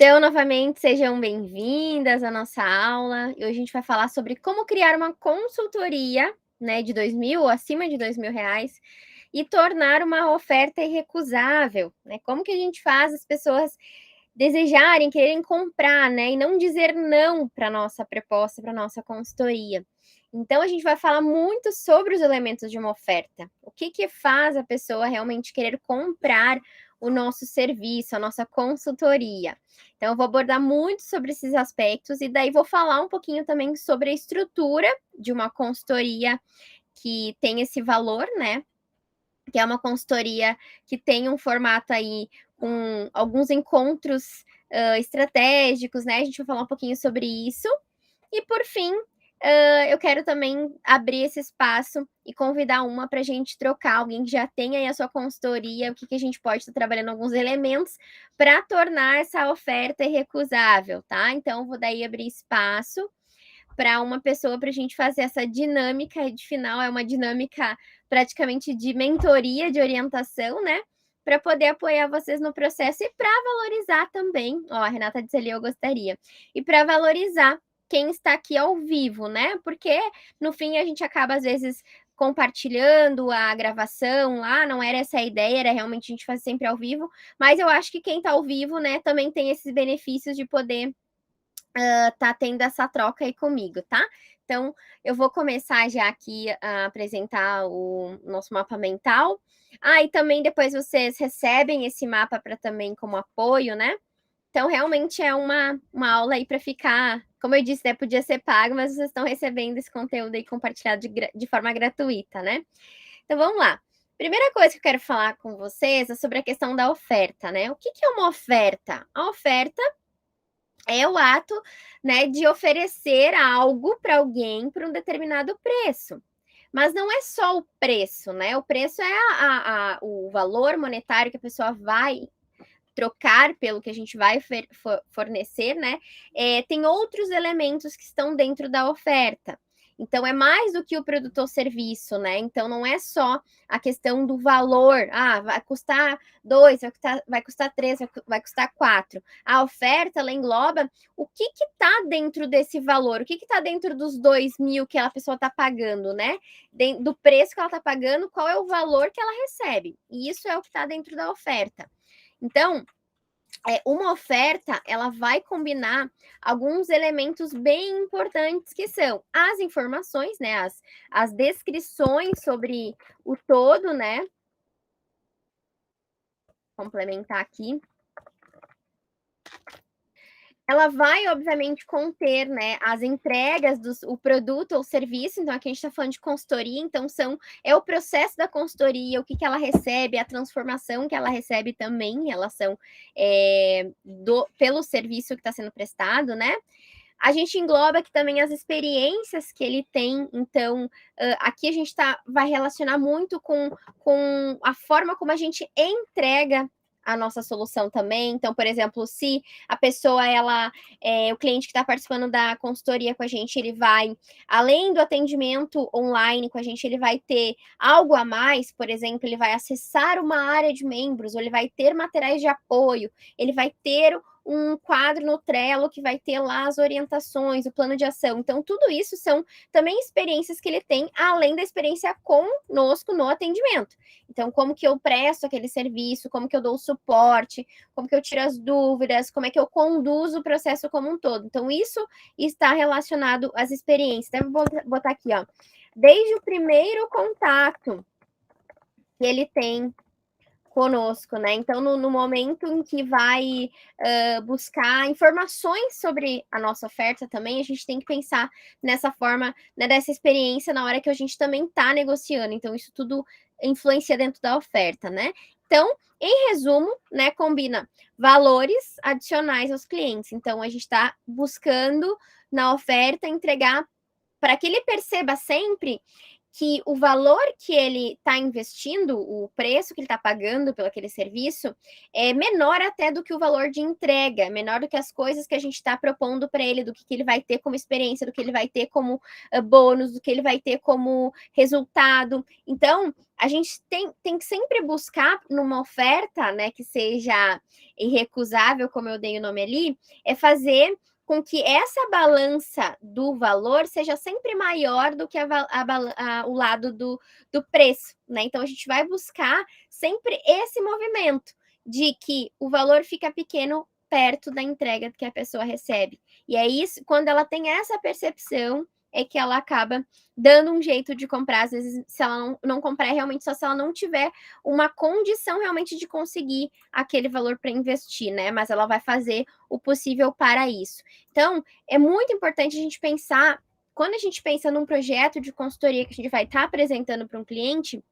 Então, novamente, sejam bem-vindas à nossa aula. E hoje a gente vai falar sobre como criar uma consultoria, né, de 2.000 ou acima de R$ 2.000 e tornar uma oferta irrecusável, né? Como que a gente faz as pessoas desejarem, quererem comprar, né, e não dizer não para nossa proposta, para nossa consultoria. Então, a gente vai falar muito sobre os elementos de uma oferta. O que que faz a pessoa realmente querer comprar o nosso serviço, a nossa consultoria. Então, eu vou abordar muito sobre esses aspectos e daí vou falar um pouquinho também sobre a estrutura de uma consultoria que tem esse valor, né? Que é uma consultoria que tem um formato aí com alguns encontros estratégicos, né? A gente vai falar um pouquinho sobre isso. E por fim, eu quero também abrir esse espaço e convidar uma para a gente trocar, alguém que já tem aí a sua consultoria, o que, que a gente pode estar trabalhando alguns elementos para tornar essa oferta irrecusável, tá? Então, vou daí abrir espaço para uma pessoa para a gente fazer essa dinâmica de final, é uma dinâmica praticamente de mentoria, de orientação, né? Para poder apoiar vocês no processo e para valorizar também. Ó, a Renata disse ali, eu gostaria. E para valorizar quem está aqui ao vivo, né? Porque no fim a gente acaba, às vezes, compartilhando a gravação lá, não era essa a ideia, era realmente a gente fazer sempre ao vivo, mas eu acho que quem está ao vivo, né, também tem esses benefícios de poder tá tendo essa troca aí comigo, tá? Então, eu vou começar já aqui a apresentar o nosso mapa mental. Ah, e também depois vocês recebem esse mapa para também como apoio, né? Então, realmente é uma aula aí para ficar, como eu disse, né, podia ser pago, mas vocês estão recebendo esse conteúdo aí compartilhado de forma gratuita, né? Então, vamos lá. Primeira coisa que eu quero falar com vocês é sobre a questão da oferta, né? O que que é uma oferta? A oferta é o ato, né, de oferecer algo para alguém por um determinado preço. Mas não é só o preço, né? O preço é o valor monetário que a pessoa vai trocar pelo que a gente vai fornecer, né? Tem outros elementos que estão dentro da oferta. Então, é mais do que o produto ou serviço, né? Então, não é só a questão do valor. Ah, vai custar 2, vai custar 3, vai custar 4. A oferta, ela engloba o que está dentro desse valor, o que está dentro dos 2.000 que a pessoa está pagando, né? Do preço que ela está pagando, qual é o valor que ela recebe. E isso é o que está dentro da oferta. Então, uma oferta, ela vai combinar alguns elementos bem importantes que são as informações, né? As descrições sobre o todo, né? Complementar aqui. Ela vai, obviamente, conter, né, as entregas do produto ou serviço. Então, aqui a gente está falando de consultoria, então é o processo da consultoria, o que, que ela recebe, a transformação que ela recebe também em relação pelo serviço que está sendo prestado, né? A gente engloba aqui também as experiências que ele tem, então aqui a gente vai relacionar muito com a forma como a gente entrega a nossa solução também. Então, por exemplo, se a pessoa, o cliente que está participando da consultoria com a gente, ele vai, além do atendimento online com a gente, ele vai ter algo a mais, por exemplo, ele vai acessar uma área de membros, ou ele vai ter materiais de apoio, ele vai ter um quadro no Trello que vai ter lá as orientações, o plano de ação. Então, tudo isso são também experiências que ele tem, além da experiência conosco no atendimento. Então, como que eu presto aquele serviço, como que eu dou o suporte, como que eu tiro as dúvidas, como é que eu conduzo o processo como um todo. Então, isso está relacionado às experiências. Deve botar aqui, ó. Desde o primeiro contato que ele tem conosco, né? Então, no momento em que vai buscar informações sobre a nossa oferta também, a gente tem que pensar nessa forma, né, dessa experiência na hora que a gente também está negociando. Então, isso tudo influencia dentro da oferta, né? Então, em resumo, né, combina valores adicionais aos clientes. Então, a gente está buscando na oferta entregar para que ele perceba sempre que o valor que ele está investindo, o preço que ele está pagando pelo aquele serviço, é menor até do que o valor de entrega, menor do que as coisas que a gente está propondo para ele, do que ele vai ter como experiência, do que ele vai ter como bônus, do que ele vai ter como resultado. Então, a gente tem que sempre buscar numa oferta, né, que seja irrecusável, como eu dei o nome ali, é fazer com que essa balança do valor seja sempre maior do que o lado do preço, né? Então a gente vai buscar sempre esse movimento de que o valor fica pequeno perto da entrega que a pessoa recebe. E é isso, quando ela tem essa percepção, é que ela acaba dando um jeito de comprar, às vezes, se ela não comprar, é realmente só se ela não tiver uma condição realmente de conseguir aquele valor para investir, né? Mas ela vai fazer o possível para isso. Então, é muito importante a gente pensar, quando a gente pensa num projeto de consultoria que a gente vai estar apresentando para um cliente,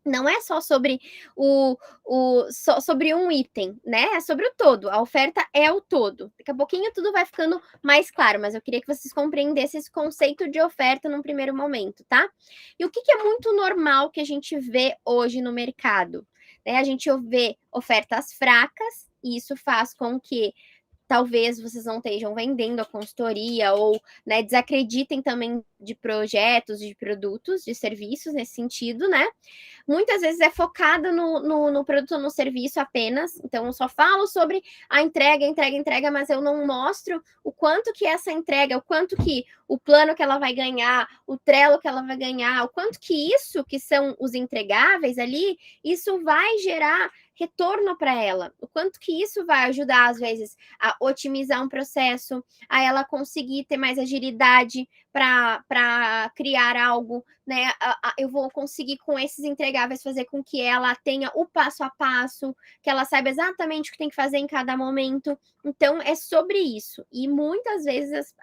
não é só sobre sobre um item, né? É sobre o todo. A oferta é o todo. Daqui a pouquinho tudo vai ficando mais claro, mas eu queria que vocês compreendessem esse conceito de oferta num primeiro momento, tá? E o que é muito normal que a gente vê hoje no mercado? Né? A gente vê ofertas fracas, e isso faz com que talvez vocês não estejam vendendo a consultoria ou, né, desacreditem também de projetos, de produtos, de serviços nesse sentido, né? Muitas vezes é focada no produto ou no serviço apenas, então eu só falo sobre a entrega, mas eu não mostro o quanto que essa entrega, o quanto que o plano que ela vai ganhar, o Trello que ela vai ganhar, o quanto que isso, que são os entregáveis ali, isso vai gerar retorno para ela, o quanto que isso vai ajudar, às vezes, a otimizar um processo, a ela conseguir ter mais agilidade para criar algo, né? Eu vou conseguir com esses entregáveis fazer com que ela tenha o passo a passo, que ela saiba exatamente o que tem que fazer em cada momento. Então, é sobre isso. E muitas vezes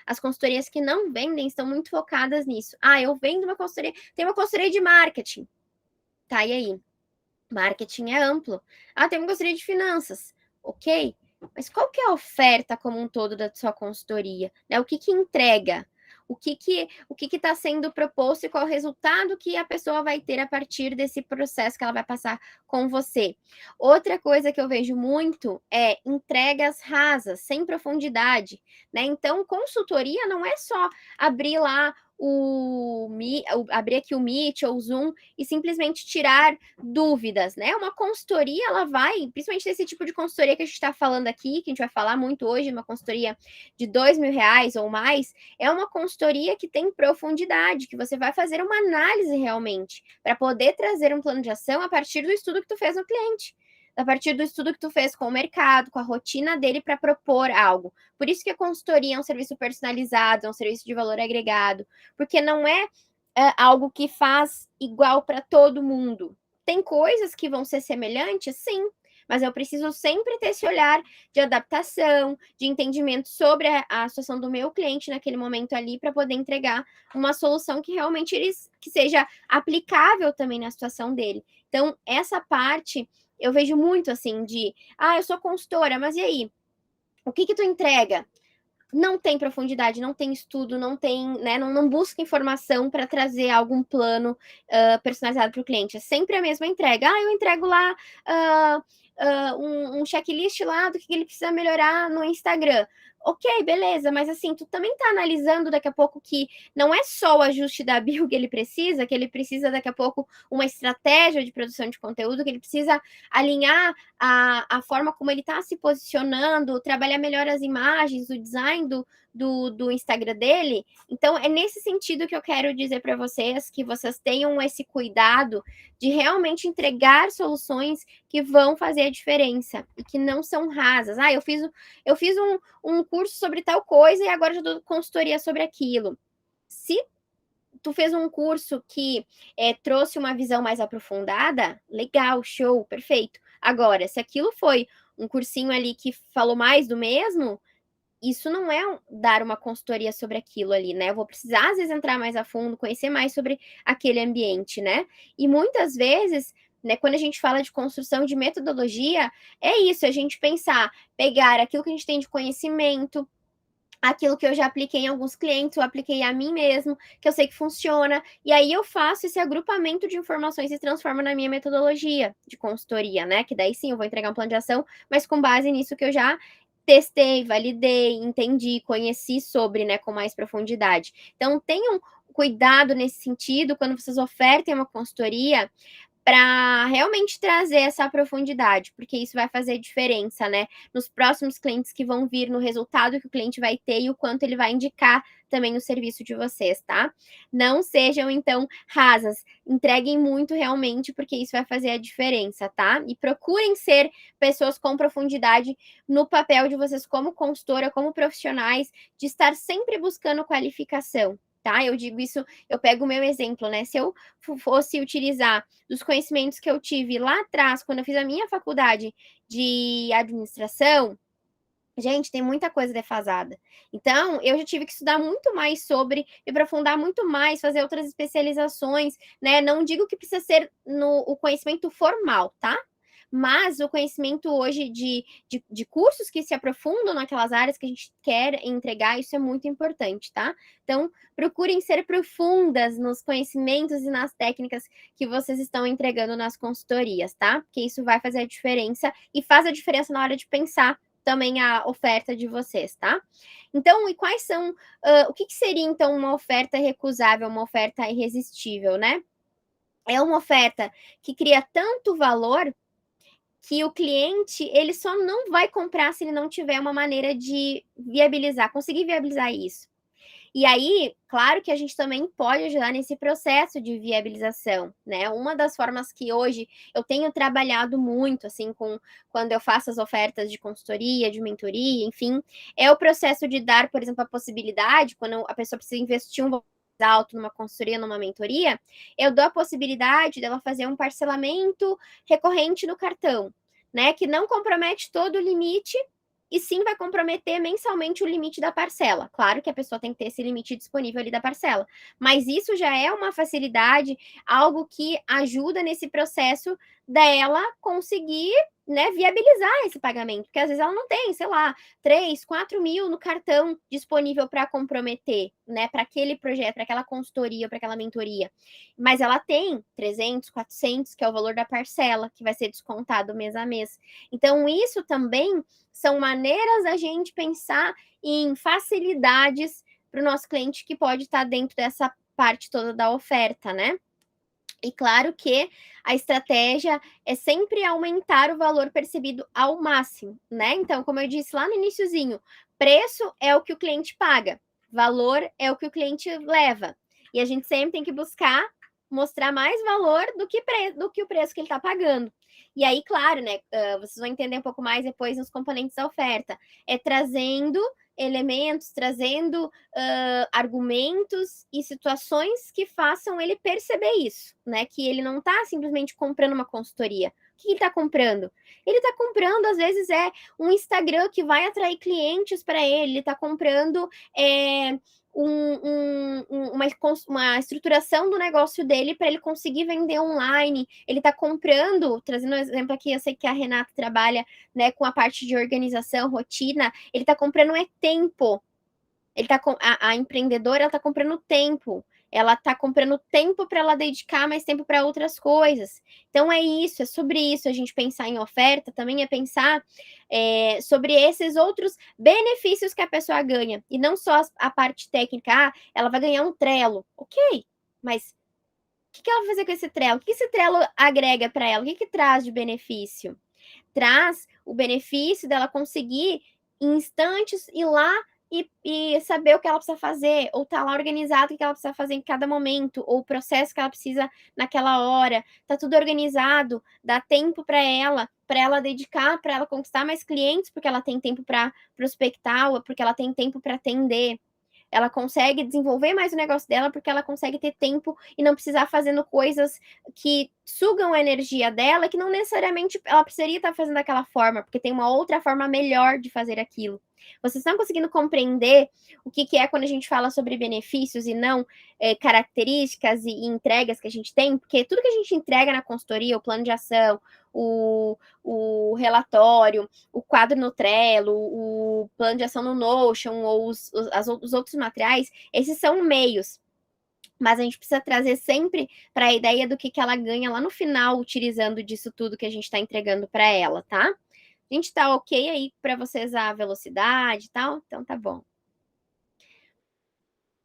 as consultorias que não vendem estão muito focadas nisso. Ah, eu vendo uma consultoria, tem uma consultoria de marketing. Tá, e aí? Marketing é amplo. Ah, tem uma consultoria de finanças. Ok. Mas qual que é a oferta como um todo da sua consultoria? Né? O que entrega? O que está sendo proposto e qual o resultado que a pessoa vai ter a partir desse processo que ela vai passar com você. Outra coisa que eu vejo muito é entregas rasas, sem profundidade, né? Então, consultoria não é só abrir lá abrir aqui o Meet ou o Zoom e simplesmente tirar dúvidas, né? Uma consultoria, ela vai, principalmente desse tipo de consultoria que a gente está falando aqui, que a gente vai falar muito hoje, uma consultoria de R$ 2.000 ou mais, é uma consultoria que tem profundidade, que você vai fazer uma análise realmente, para poder trazer um plano de ação a partir do estudo que tu fez no cliente. A partir do estudo que tu fez com o mercado, com a rotina dele para propor algo. Por isso que a consultoria é um serviço personalizado, é um serviço de valor agregado, porque não é algo que faz igual para todo mundo. Tem coisas que vão ser semelhantes, sim, mas eu preciso sempre ter esse olhar de adaptação, de entendimento sobre a situação do meu cliente naquele momento ali, para poder entregar uma solução que realmente que seja aplicável também na situação dele. Então, essa parte eu vejo muito assim de, eu sou consultora, mas e aí? O que tu entrega? Não tem profundidade, não tem estudo, não tem, né, não busca informação para trazer algum plano personalizado para o cliente. É sempre a mesma entrega. Eu entrego lá um checklist lá do que ele precisa melhorar no Instagram. Ok, beleza, mas assim, tu também tá analisando daqui a pouco que não é só o ajuste da bio que ele precisa daqui a pouco uma estratégia de produção de conteúdo, que ele precisa alinhar a forma como ele está se posicionando, trabalhar melhor as imagens, o design do Instagram dele. Então, é nesse sentido que eu quero dizer para vocês que vocês tenham esse cuidado de realmente entregar soluções que vão fazer a diferença e que não são rasas. Eu fiz um curso sobre tal coisa e agora já dou consultoria sobre aquilo. Se tu fez um curso que trouxe uma visão mais aprofundada, legal, show, perfeito. Agora, se aquilo foi um cursinho ali que falou mais do mesmo, isso não é dar uma consultoria sobre aquilo ali, né? Eu vou precisar, às vezes, entrar mais a fundo, conhecer mais sobre aquele ambiente, né? E muitas vezes, né, quando a gente fala de construção de metodologia, é isso, a gente pensar, pegar aquilo que a gente tem de conhecimento, aquilo que eu já apliquei em alguns clientes, eu apliquei a mim mesmo, que eu sei que funciona, e aí eu faço esse agrupamento de informações e transformo na minha metodologia de consultoria, né? Que daí sim eu vou entregar um plano de ação, mas com base nisso que eu já testei, validei, entendi, conheci sobre, né, com mais profundidade. Então tenham cuidado nesse sentido quando vocês ofertem uma consultoria, para realmente trazer essa profundidade, porque isso vai fazer diferença, né? Nos próximos clientes que vão vir, no resultado que o cliente vai ter e o quanto ele vai indicar também o serviço de vocês, tá? Não sejam, então, rasas. Entreguem muito realmente, porque isso vai fazer a diferença, tá? E procurem ser pessoas com profundidade no papel de vocês como consultora, como profissionais, de estar sempre buscando qualificação. Tá? Eu digo isso, eu pego o meu exemplo, né? Se eu fosse utilizar dos conhecimentos que eu tive lá atrás, quando eu fiz a minha faculdade de administração, gente, tem muita coisa defasada. Então, eu já tive que estudar muito mais sobre, me aprofundar muito mais, fazer outras especializações, né? Não digo que precisa ser no o conhecimento formal, tá? Mas o conhecimento hoje de cursos que se aprofundam naquelas áreas que a gente quer entregar, isso é muito importante, tá? Então, procurem ser profundas nos conhecimentos e nas técnicas que vocês estão entregando nas consultorias, tá? Porque isso vai fazer a diferença e faz a diferença na hora de pensar também a oferta de vocês, tá? Então, e quais são, o que seria então uma oferta recusável, uma oferta irresistível, né? É uma oferta que cria tanto valor que o cliente, ele só não vai comprar se ele não tiver uma maneira de viabilizar, conseguir viabilizar isso. E aí, claro que a gente também pode ajudar nesse processo de viabilização, né? Uma das formas que hoje eu tenho trabalhado muito, assim, com quando eu faço as ofertas de consultoria, de mentoria, enfim, é o processo de dar, por exemplo, a possibilidade, quando a pessoa precisa investir um valor alto numa consultoria, numa mentoria, eu dou a possibilidade dela fazer um parcelamento recorrente no cartão, né? Que não compromete todo o limite e sim vai comprometer mensalmente o limite da parcela. Claro que a pessoa tem que ter esse limite disponível ali da parcela, mas isso já é uma facilidade, algo que ajuda nesse processo dela conseguir, né, viabilizar esse pagamento, porque às vezes ela não tem, sei lá, 3, 4 mil no cartão disponível para comprometer, né, para aquele projeto, para aquela consultoria, para aquela mentoria, mas ela tem 300, 400, que é o valor da parcela, que vai ser descontado mês a mês. Então, isso também são maneiras da gente pensar em facilidades para o nosso cliente que pode estar dentro dessa parte toda da oferta, né? E claro que a estratégia é sempre aumentar o valor percebido ao máximo, né? Então, como eu disse lá no iniciozinho, preço é o que o cliente paga, valor é o que o cliente leva. E a gente sempre tem que buscar mostrar mais valor do que o preço que ele está pagando. E aí, claro, né? Vocês vão entender um pouco mais depois nos componentes da oferta. É trazendo elementos, trazendo argumentos e situações que façam ele perceber isso, né? Que ele não está simplesmente comprando uma consultoria. O que ele está comprando? Ele está comprando, às vezes, um Instagram que vai atrair clientes para ele está comprando uma estruturação do negócio dele para ele conseguir vender online. Ele está comprando, trazendo um exemplo aqui, eu sei que a Renata trabalha, né, com a parte de organização, rotina, ele está comprando tempo. Ele tá a empreendedora, ela tá comprando tempo. Ela tá comprando tempo para ela dedicar mais tempo para outras coisas. Então é isso, é sobre isso. A gente pensar em oferta também é pensar sobre esses outros benefícios que a pessoa ganha. E não só a parte técnica, ela vai ganhar um Trello. Ok, mas o que ela vai fazer com esse Trello? O que esse Trello agrega para ela? O que traz de benefício? Traz o benefício dela conseguir, em instantes, ir lá e saber o que ela precisa fazer, ou tá lá organizado o que ela precisa fazer em cada momento, ou o processo que ela precisa naquela hora. Tá tudo organizado, dá tempo para ela dedicar, para ela conquistar mais clientes, porque ela tem tempo para prospectar, ou porque ela tem tempo para atender. Ela consegue desenvolver mais o negócio dela porque ela consegue ter tempo e não precisar fazendo coisas que sugam a energia dela, que não necessariamente ela precisaria estar fazendo daquela forma, porque tem uma outra forma melhor de fazer aquilo. Vocês estão conseguindo compreender o que é quando a gente fala sobre benefícios e não características e entregas que a gente tem? Porque tudo que a gente entrega na consultoria, o plano de ação, o relatório, o quadro no Trello, o plano de ação no Notion ou os outros materiais, esses são meios. Mas a gente precisa trazer sempre para a ideia do que ela ganha lá no final, utilizando disso tudo que a gente está entregando para ela, tá? A gente tá ok aí para vocês a velocidade e tal? Então tá bom.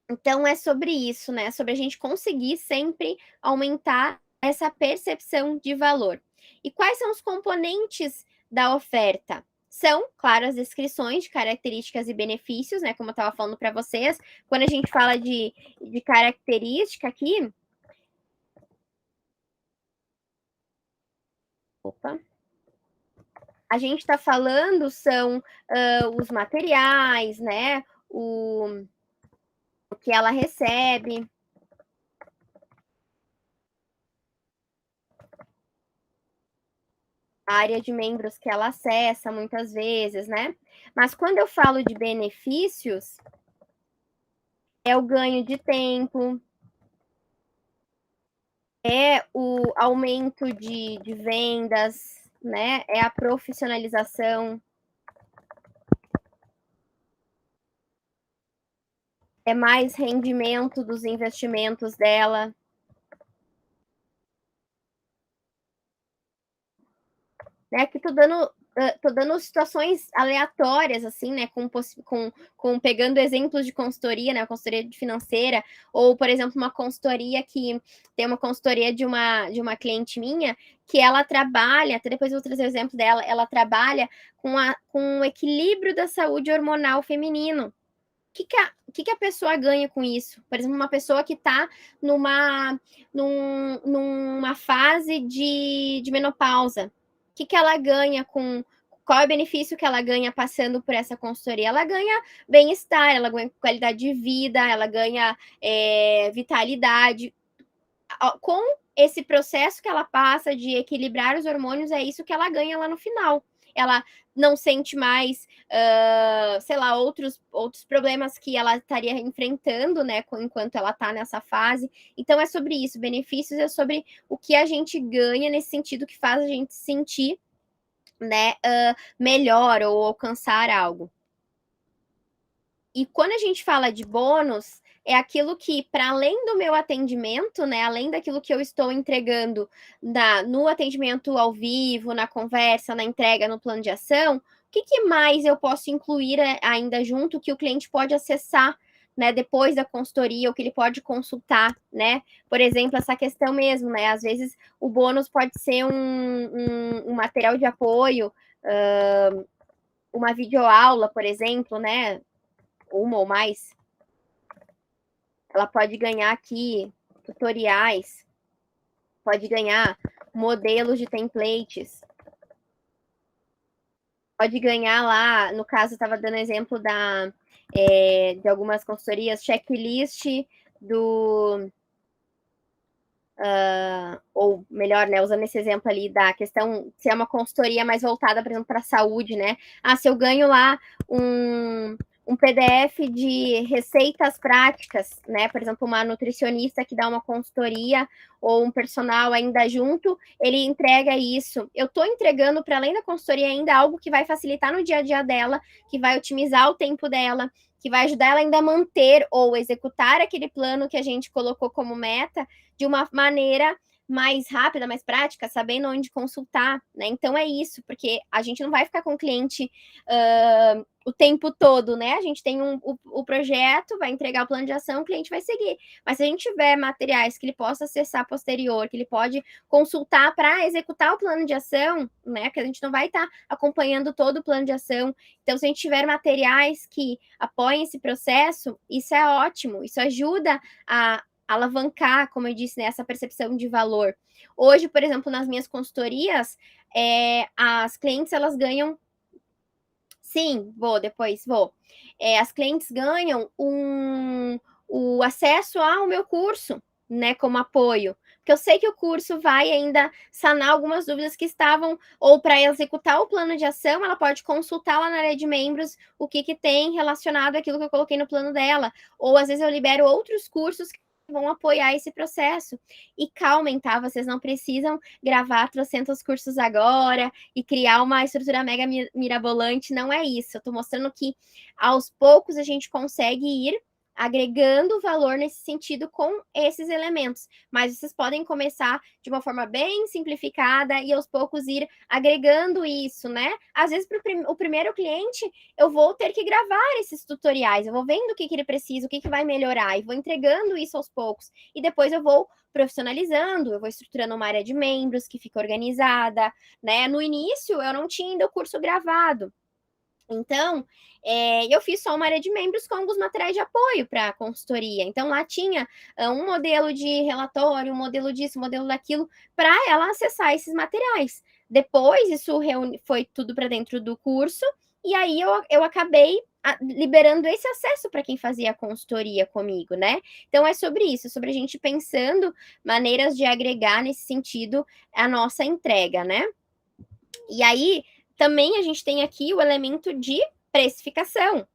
Então é sobre isso, né? Sobre a gente conseguir sempre aumentar essa percepção de valor. E quais são os componentes da oferta? São, claro, as descrições de características e benefícios, né? Como eu estava falando para vocês. Quando a gente fala de característica aqui. Opa. A gente está falando são os materiais, né? O que ela recebe. A área de membros que ela acessa muitas vezes, né? Mas quando eu falo de benefícios, é o ganho de tempo, é o aumento de vendas, né? É a profissionalização, é mais rendimento dos investimentos dela, né? Aqui tô dando situações aleatórias, assim, né? Com pegando exemplos de consultoria, né? Consultoria financeira, ou, por exemplo, uma consultoria que tem uma consultoria de uma cliente minha que ela trabalha, até depois eu vou trazer o exemplo dela, ela trabalha com o equilíbrio da saúde hormonal feminino. O que a pessoa ganha com isso? Por exemplo, uma pessoa que está numa fase de menopausa. O que ela ganha com. Qual é o benefício que ela ganha passando por essa consultoria? Ela ganha bem-estar, ela ganha qualidade de vida, ela ganha vitalidade. Com esse processo que ela passa de equilibrar os hormônios, é isso que ela ganha lá no final. Ela não sente mais, sei lá, outros problemas que ela estaria enfrentando, né, enquanto ela está nessa fase. Então, é sobre isso. Benefícios é sobre o que a gente ganha nesse sentido que faz a gente sentir, né, melhor ou alcançar algo. E quando a gente fala de bônus, é aquilo que, para além do meu atendimento, né, além daquilo que eu estou entregando no atendimento ao vivo, na conversa, na entrega, no plano de ação, o que mais eu posso incluir ainda junto que o cliente pode acessar, né, depois da consultoria, ou que ele pode consultar, né? Por exemplo, essa questão mesmo, né? Às vezes o bônus pode ser um material de apoio, uma videoaula, por exemplo, né? Uma ou mais, ela pode ganhar aqui tutoriais, pode ganhar modelos de templates, pode ganhar lá, no caso, estava dando exemplo de algumas consultorias, checklist do. Ou melhor, né, usando esse exemplo ali da questão, se é uma consultoria mais voltada, por exemplo, para a saúde, né? Se eu ganho lá um PDF de receitas práticas, né? Por exemplo, uma nutricionista que dá uma consultoria ou um personal ainda junto, ele entrega isso. Eu estou entregando, para além da consultoria, ainda algo que vai facilitar no dia a dia dela, que vai otimizar o tempo dela, que vai ajudar ela ainda a manter ou executar aquele plano que a gente colocou como meta de uma maneira mais rápida, mais prática, sabendo onde consultar, né? Então é isso, porque a gente não vai ficar com o cliente o tempo todo, né? A gente tem o projeto, vai entregar o plano de ação, o cliente vai seguir. Mas se a gente tiver materiais que ele possa acessar posterior, que ele pode consultar para executar o plano de ação, né? Que a gente não vai estar acompanhando todo o plano de ação. Então, se a gente tiver materiais que apoiem esse processo, isso é ótimo, isso ajuda a alavancar, como eu disse, né, essa percepção de valor. Hoje, por exemplo, nas minhas consultorias, as clientes elas ganham. Sim, depois vou. As clientes ganham o acesso ao meu curso, né, como apoio. porque eu sei que o curso vai ainda sanar algumas dúvidas que estavam, ou para executar o plano de ação, ela pode consultar lá na área de membros o que tem relacionado àquilo que eu coloquei no plano dela, ou às vezes eu libero outros cursos que vão apoiar esse processo. E calmem, tá? Vocês não precisam gravar trocentos cursos agora e criar uma estrutura mega mirabolante, não é isso. Eu tô mostrando que aos poucos a gente consegue ir agregando valor nesse sentido com esses elementos, mas vocês podem começar de uma forma bem simplificada e aos poucos ir agregando isso, né? Às vezes, para o primeiro cliente, eu vou ter que gravar esses tutoriais, eu vou vendo o que ele precisa, o que vai melhorar, e vou entregando isso aos poucos, e depois eu vou profissionalizando, eu vou estruturando uma área de membros que fica organizada, né? No início, eu não tinha ainda o curso gravado, então, eu fiz só uma área de membros com alguns materiais de apoio para a consultoria. Então, lá tinha um modelo de relatório, um modelo disso, um modelo daquilo, para ela acessar esses materiais. Depois, isso foi tudo para dentro do curso, e aí eu acabei liberando esse acesso para quem fazia a consultoria comigo, né? Então, é sobre isso, sobre a gente pensando maneiras de agregar nesse sentido a nossa entrega, né? E aí, também a gente tem aqui o elemento de precificação,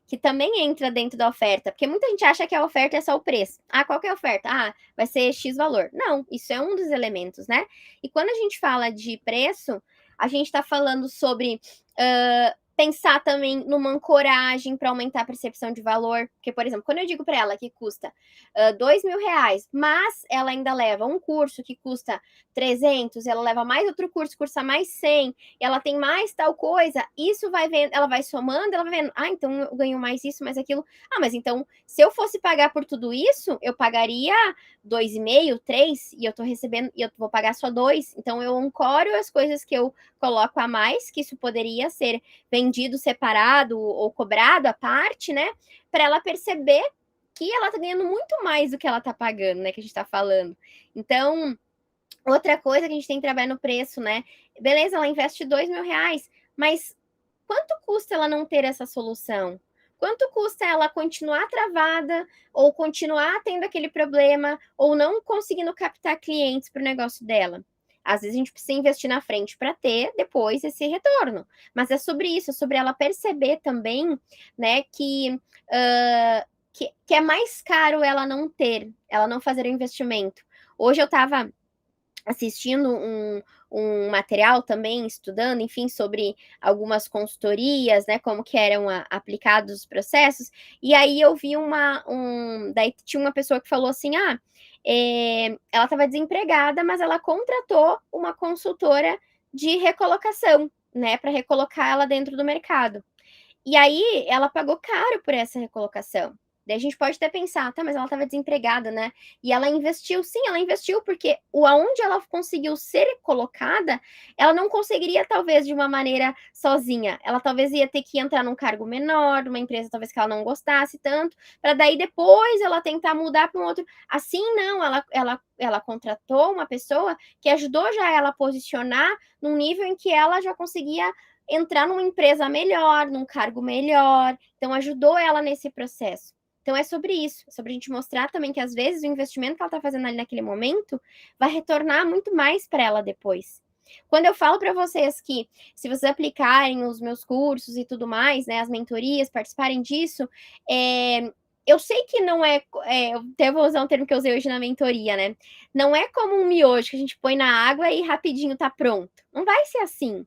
que também entra dentro da oferta, porque muita gente acha que a oferta é só o preço. Ah, qual que é a oferta? Ah, vai ser X valor. Não, isso é um dos elementos, né? E quando a gente fala de preço, a gente está falando sobre pensar também numa ancoragem para aumentar a percepção de valor. Porque, por exemplo, quando eu digo para ela que custa R$ 2.000, mas ela ainda leva um curso que custa 300, ela leva mais outro curso que custa mais 100, ela tem mais tal coisa, isso vai vendo, ela vai somando, ela vai vendo, ah, então eu ganho mais isso, mais aquilo. Ah, mas então, se eu fosse pagar por tudo isso, eu pagaria 2,5, 3, e eu tô recebendo, e eu vou pagar só 2. Então, eu ancoro as coisas que eu coloco a mais, que isso poderia ser vendido separado ou cobrado à parte, né? Para ela perceber que ela tá ganhando muito mais do que ela tá pagando, né? Que a gente tá falando. Então, outra coisa que a gente tem que trabalhar no preço, né? Beleza, ela investe R$ 2.000, mas quanto custa ela não ter essa solução? Quanto custa ela continuar travada, ou continuar tendo aquele problema, ou não conseguindo captar clientes para o negócio dela? Às vezes a gente precisa investir na frente para ter depois esse retorno. Mas é sobre isso, é sobre ela perceber também, né, que é mais caro ela não ter, ela não fazer o investimento. Hoje eu estava assistindo um material também, estudando, enfim, sobre algumas consultorias, né, como que eram aplicados os processos, e aí eu vi daí tinha uma pessoa que falou assim, ela estava desempregada, mas ela contratou uma consultora de recolocação, né, para recolocar ela dentro do mercado. E aí ela pagou caro por essa recolocação. Daí a gente pode até pensar, tá, mas ela estava desempregada, né? E ela investiu, sim, ela investiu, porque aonde ela conseguiu ser colocada, ela não conseguiria, talvez, de uma maneira sozinha. Ela talvez ia ter que entrar num cargo menor, numa empresa talvez que ela não gostasse tanto, para daí depois ela tentar mudar para um outro. Assim, não, ela contratou uma pessoa que ajudou já ela a posicionar num nível em que ela já conseguia entrar numa empresa melhor, num cargo melhor. Então, ajudou ela nesse processo. Então, é sobre isso, é sobre a gente mostrar também que, às vezes, o investimento que ela está fazendo ali naquele momento vai retornar muito mais para ela depois. Quando eu falo para vocês que, se vocês aplicarem os meus cursos e tudo mais, né, as mentorias, participarem disso, eu sei que não eu até vou usar um termo que eu usei hoje na mentoria, né? Não é como um miojo que a gente põe na água e rapidinho tá pronto. Não vai ser assim.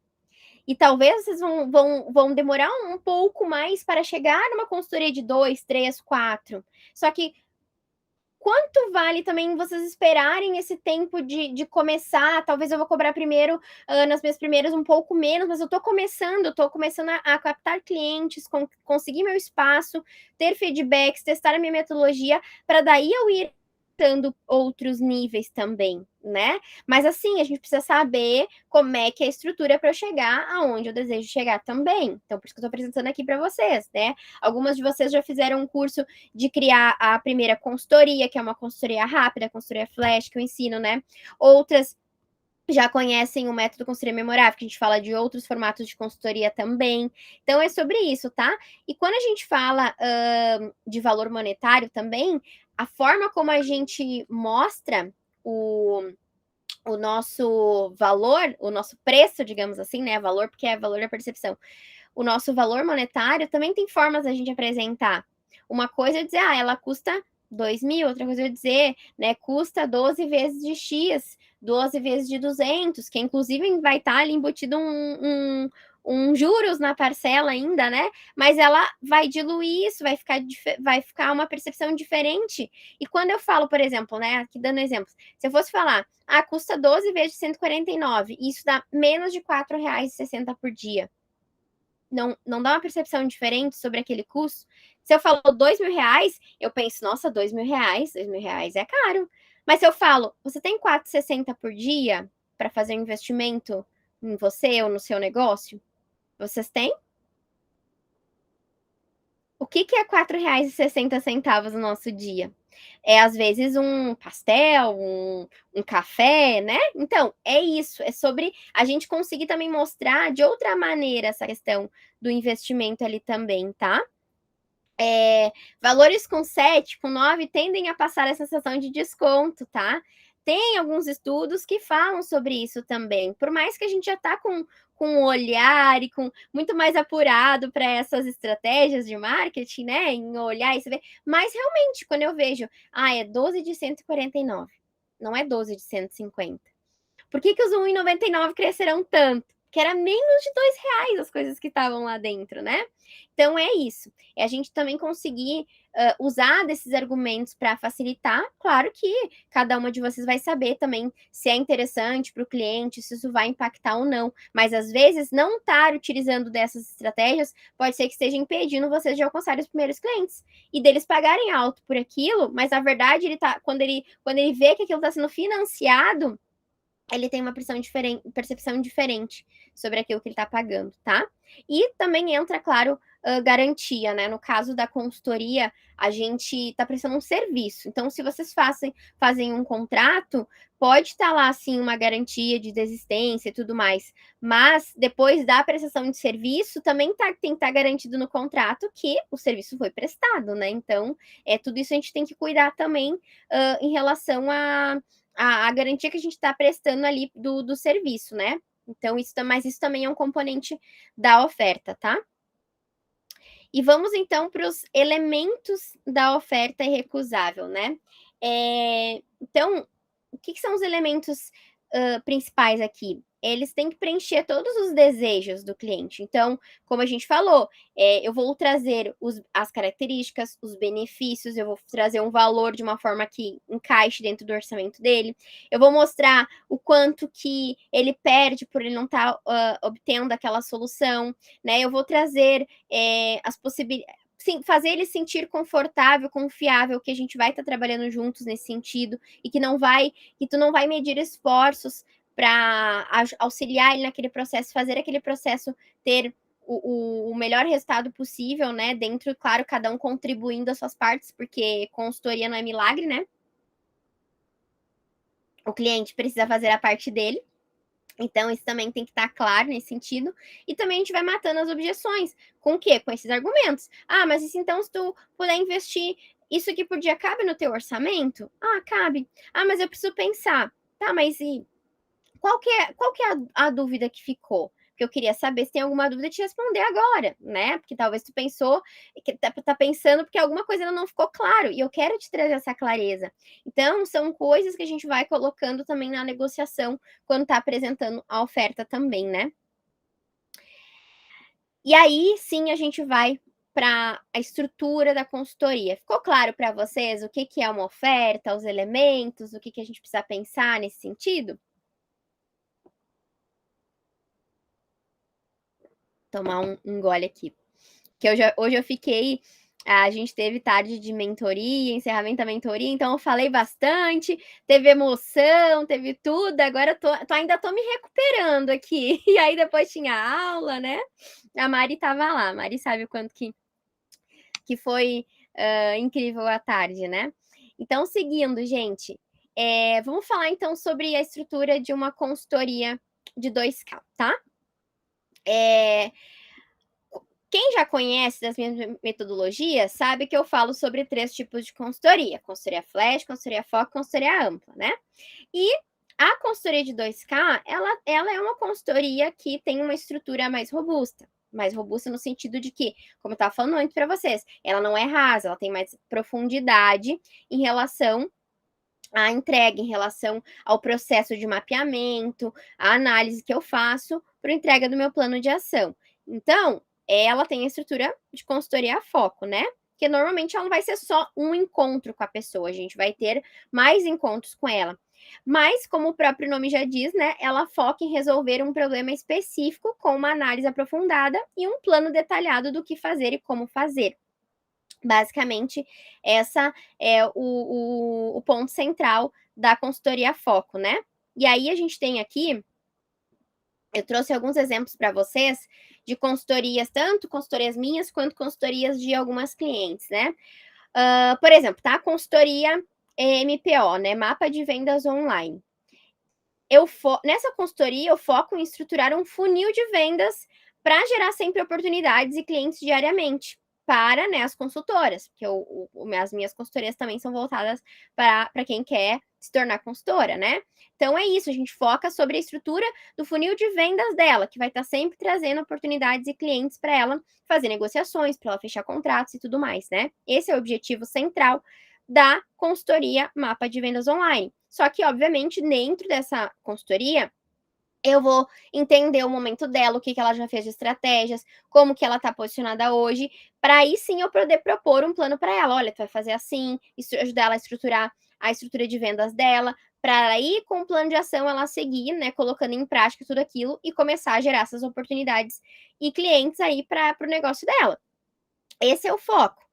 E talvez vocês vão demorar um pouco mais para chegar numa consultoria de 2, 3, 4. Só que quanto vale também vocês esperarem esse tempo de começar? Talvez eu vou cobrar primeiro, nas minhas primeiras, um pouco menos, mas eu tô começando a captar clientes, conseguir meu espaço, ter feedbacks, testar a minha metodologia, para daí eu ir testando outros níveis também, né? Mas assim, a gente precisa saber como é que é a estrutura para eu chegar aonde eu desejo chegar também. Então, por isso que eu tô apresentando aqui para vocês, né? Algumas de vocês já fizeram um curso de criar a primeira consultoria, que é uma consultoria rápida, consultoria flash, que eu ensino, né? Outras já conhecem o método consultoria memorável, que a gente fala de outros formatos de consultoria também. Então, é sobre isso, tá? E quando a gente fala de valor monetário também, a forma como a gente mostra o nosso valor, o nosso preço, digamos assim, né? Valor, porque é valor da percepção. O nosso valor monetário também tem formas da gente apresentar. Uma coisa é dizer, ela custa 2.000, outra coisa é dizer, né, custa 12 vezes de X, 12 vezes de 200, que inclusive vai estar ali embutido um juros na parcela ainda, né? Mas ela vai diluir isso, vai ficar uma percepção diferente. E quando eu falo, por exemplo, né, aqui dando exemplos, se eu fosse falar, custa 12 vezes de 149, e isso dá menos de R$4,60 por dia. Não dá uma percepção diferente sobre aquele custo? Se eu falo R$2.000, eu penso, nossa, R$2.000 é caro. Mas se eu falo, você tem R$4,60 por dia para fazer um investimento em você ou no seu negócio? Vocês têm? O que é R$4,60 no nosso dia? É, às vezes, um pastel, um café, né? Então, é isso. É sobre a gente conseguir também mostrar de outra maneira essa questão do investimento ali também, tá? Valores com 7, com 9 tendem a passar a sensação de desconto, tá? Tem alguns estudos que falam sobre isso também. Por mais que a gente já está com um olhar e com muito mais apurado para essas estratégias de marketing, né? Em olhar e saber. Mas realmente, quando eu vejo, é 12 de 149, não é 12 de 150. Por que os 1,99 crescerão tanto? Que era menos de R$2 as coisas que estavam lá dentro, né? Então é isso. É a gente também conseguir usar desses argumentos para facilitar. Claro que cada uma de vocês vai saber também se é interessante para o cliente, se isso vai impactar ou não. Mas às vezes não estar utilizando dessas estratégias pode ser que esteja impedindo vocês de alcançar os primeiros clientes e deles pagarem alto por aquilo. Mas na verdade quando ele vê que aquilo está sendo financiado, ele tem uma percepção diferente sobre aquilo que ele está pagando, tá? E também entra, claro, garantia, né? No caso da consultoria, a gente está prestando um serviço. Então, se vocês fazem um contrato, pode estar lá, assim, uma garantia de desistência e tudo mais. Mas, depois da prestação de serviço, também tem que estar garantido no contrato que o serviço foi prestado, né? Então, tudo isso a gente tem que cuidar também em relação a garantia que a gente está prestando ali do serviço, né? Então, mas isso também é um componente da oferta, tá? E vamos então para os elementos da oferta irrecusável, né? Então, o que são os elementos principais aqui? Eles têm que preencher todos os desejos do cliente. Então, como a gente falou, eu vou trazer as características, os benefícios, eu vou trazer um valor de uma forma que encaixe dentro do orçamento dele. Eu vou mostrar o quanto que ele perde por ele não estar obtendo aquela solução, né? Eu vou trazer as possibilidades. Sim, fazer ele sentir confortável, confiável, que a gente vai estar trabalhando juntos nesse sentido e que tu não vai medir esforços para auxiliar ele naquele processo, fazer aquele processo ter o melhor resultado possível, né? Dentro, claro, cada um contribuindo as suas partes, porque consultoria não é milagre, né? O cliente precisa fazer a parte dele. Então, isso também tem que estar claro nesse sentido. E também a gente vai matando as objeções. Com o quê? Com esses argumentos. Mas então, se tu puder investir isso aqui por dia, cabe no teu orçamento? Cabe. Mas eu preciso pensar. Tá, mas e qual que é a dúvida que ficou? Porque eu queria saber se tem alguma dúvida te responder agora, né? Porque talvez tu pensou, que tá pensando porque alguma coisa ainda não ficou claro, e eu quero te trazer essa clareza. Então, são coisas que a gente vai colocando também na negociação quando tá apresentando a oferta também, né? E aí, sim, a gente vai para a estrutura da consultoria. Ficou claro para vocês o que é uma oferta, os elementos, o que a gente precisa pensar nesse sentido? Tomar um gole aqui. Que hoje eu fiquei. A gente teve tarde de mentoria, encerramento da mentoria, então eu falei bastante, teve emoção, teve tudo. Agora ainda tô me recuperando aqui. E aí depois tinha aula, né? A Mari tava lá. A Mari sabe o quanto que foi incrível a tarde, né? Então, seguindo, gente, vamos falar então sobre a estrutura de uma consultoria de 2K, tá? Quem já conhece das minhas metodologias sabe que eu falo sobre 3 tipos de consultoria: consultoria flash, consultoria foco, consultoria ampla, né? E a consultoria de 2K, ela é uma consultoria que tem uma estrutura mais robusta no sentido de que, como eu estava falando antes para vocês, ela não é rasa, ela tem mais profundidade em relação à entrega, em relação ao processo de mapeamento, a análise que eu faço para a entrega do meu plano de ação. Então, ela tem a estrutura de consultoria a foco, né? Porque normalmente ela não vai ser só um encontro com a pessoa, a gente vai ter mais encontros com ela. Mas, como o próprio nome já diz, né, ela foca em resolver um problema específico com uma análise aprofundada e um plano detalhado do que fazer e como fazer. Basicamente, essa é o ponto central da consultoria foco, né? E aí a gente tem aqui, eu trouxe alguns exemplos para vocês de consultorias, tanto consultorias minhas quanto consultorias de algumas clientes, né? Por exemplo, tá? Consultoria MPO, né? Mapa de vendas online. Nessa consultoria, eu foco em estruturar um funil de vendas para gerar sempre oportunidades e clientes diariamente para, né, as consultoras, porque as minhas consultorias também são voltadas para quem quer se tornar consultora, né? Então é isso, a gente foca sobre a estrutura do funil de vendas dela, que vai estar sempre trazendo oportunidades e clientes para ela fazer negociações, para ela fechar contratos e tudo mais, né? Esse é o objetivo central da consultoria Mapa de Vendas Online. Só que, obviamente, dentro dessa consultoria, eu vou entender o momento dela, o que ela já fez de estratégias, como que ela está posicionada hoje, para aí sim eu poder propor um plano para ela. Olha, tu vai fazer assim, ajudar ela a estruturar a estrutura de vendas dela, para aí com o plano de ação ela seguir, né, colocando em prática tudo aquilo e começar a gerar essas oportunidades e clientes aí para o negócio dela. Esse é o foco.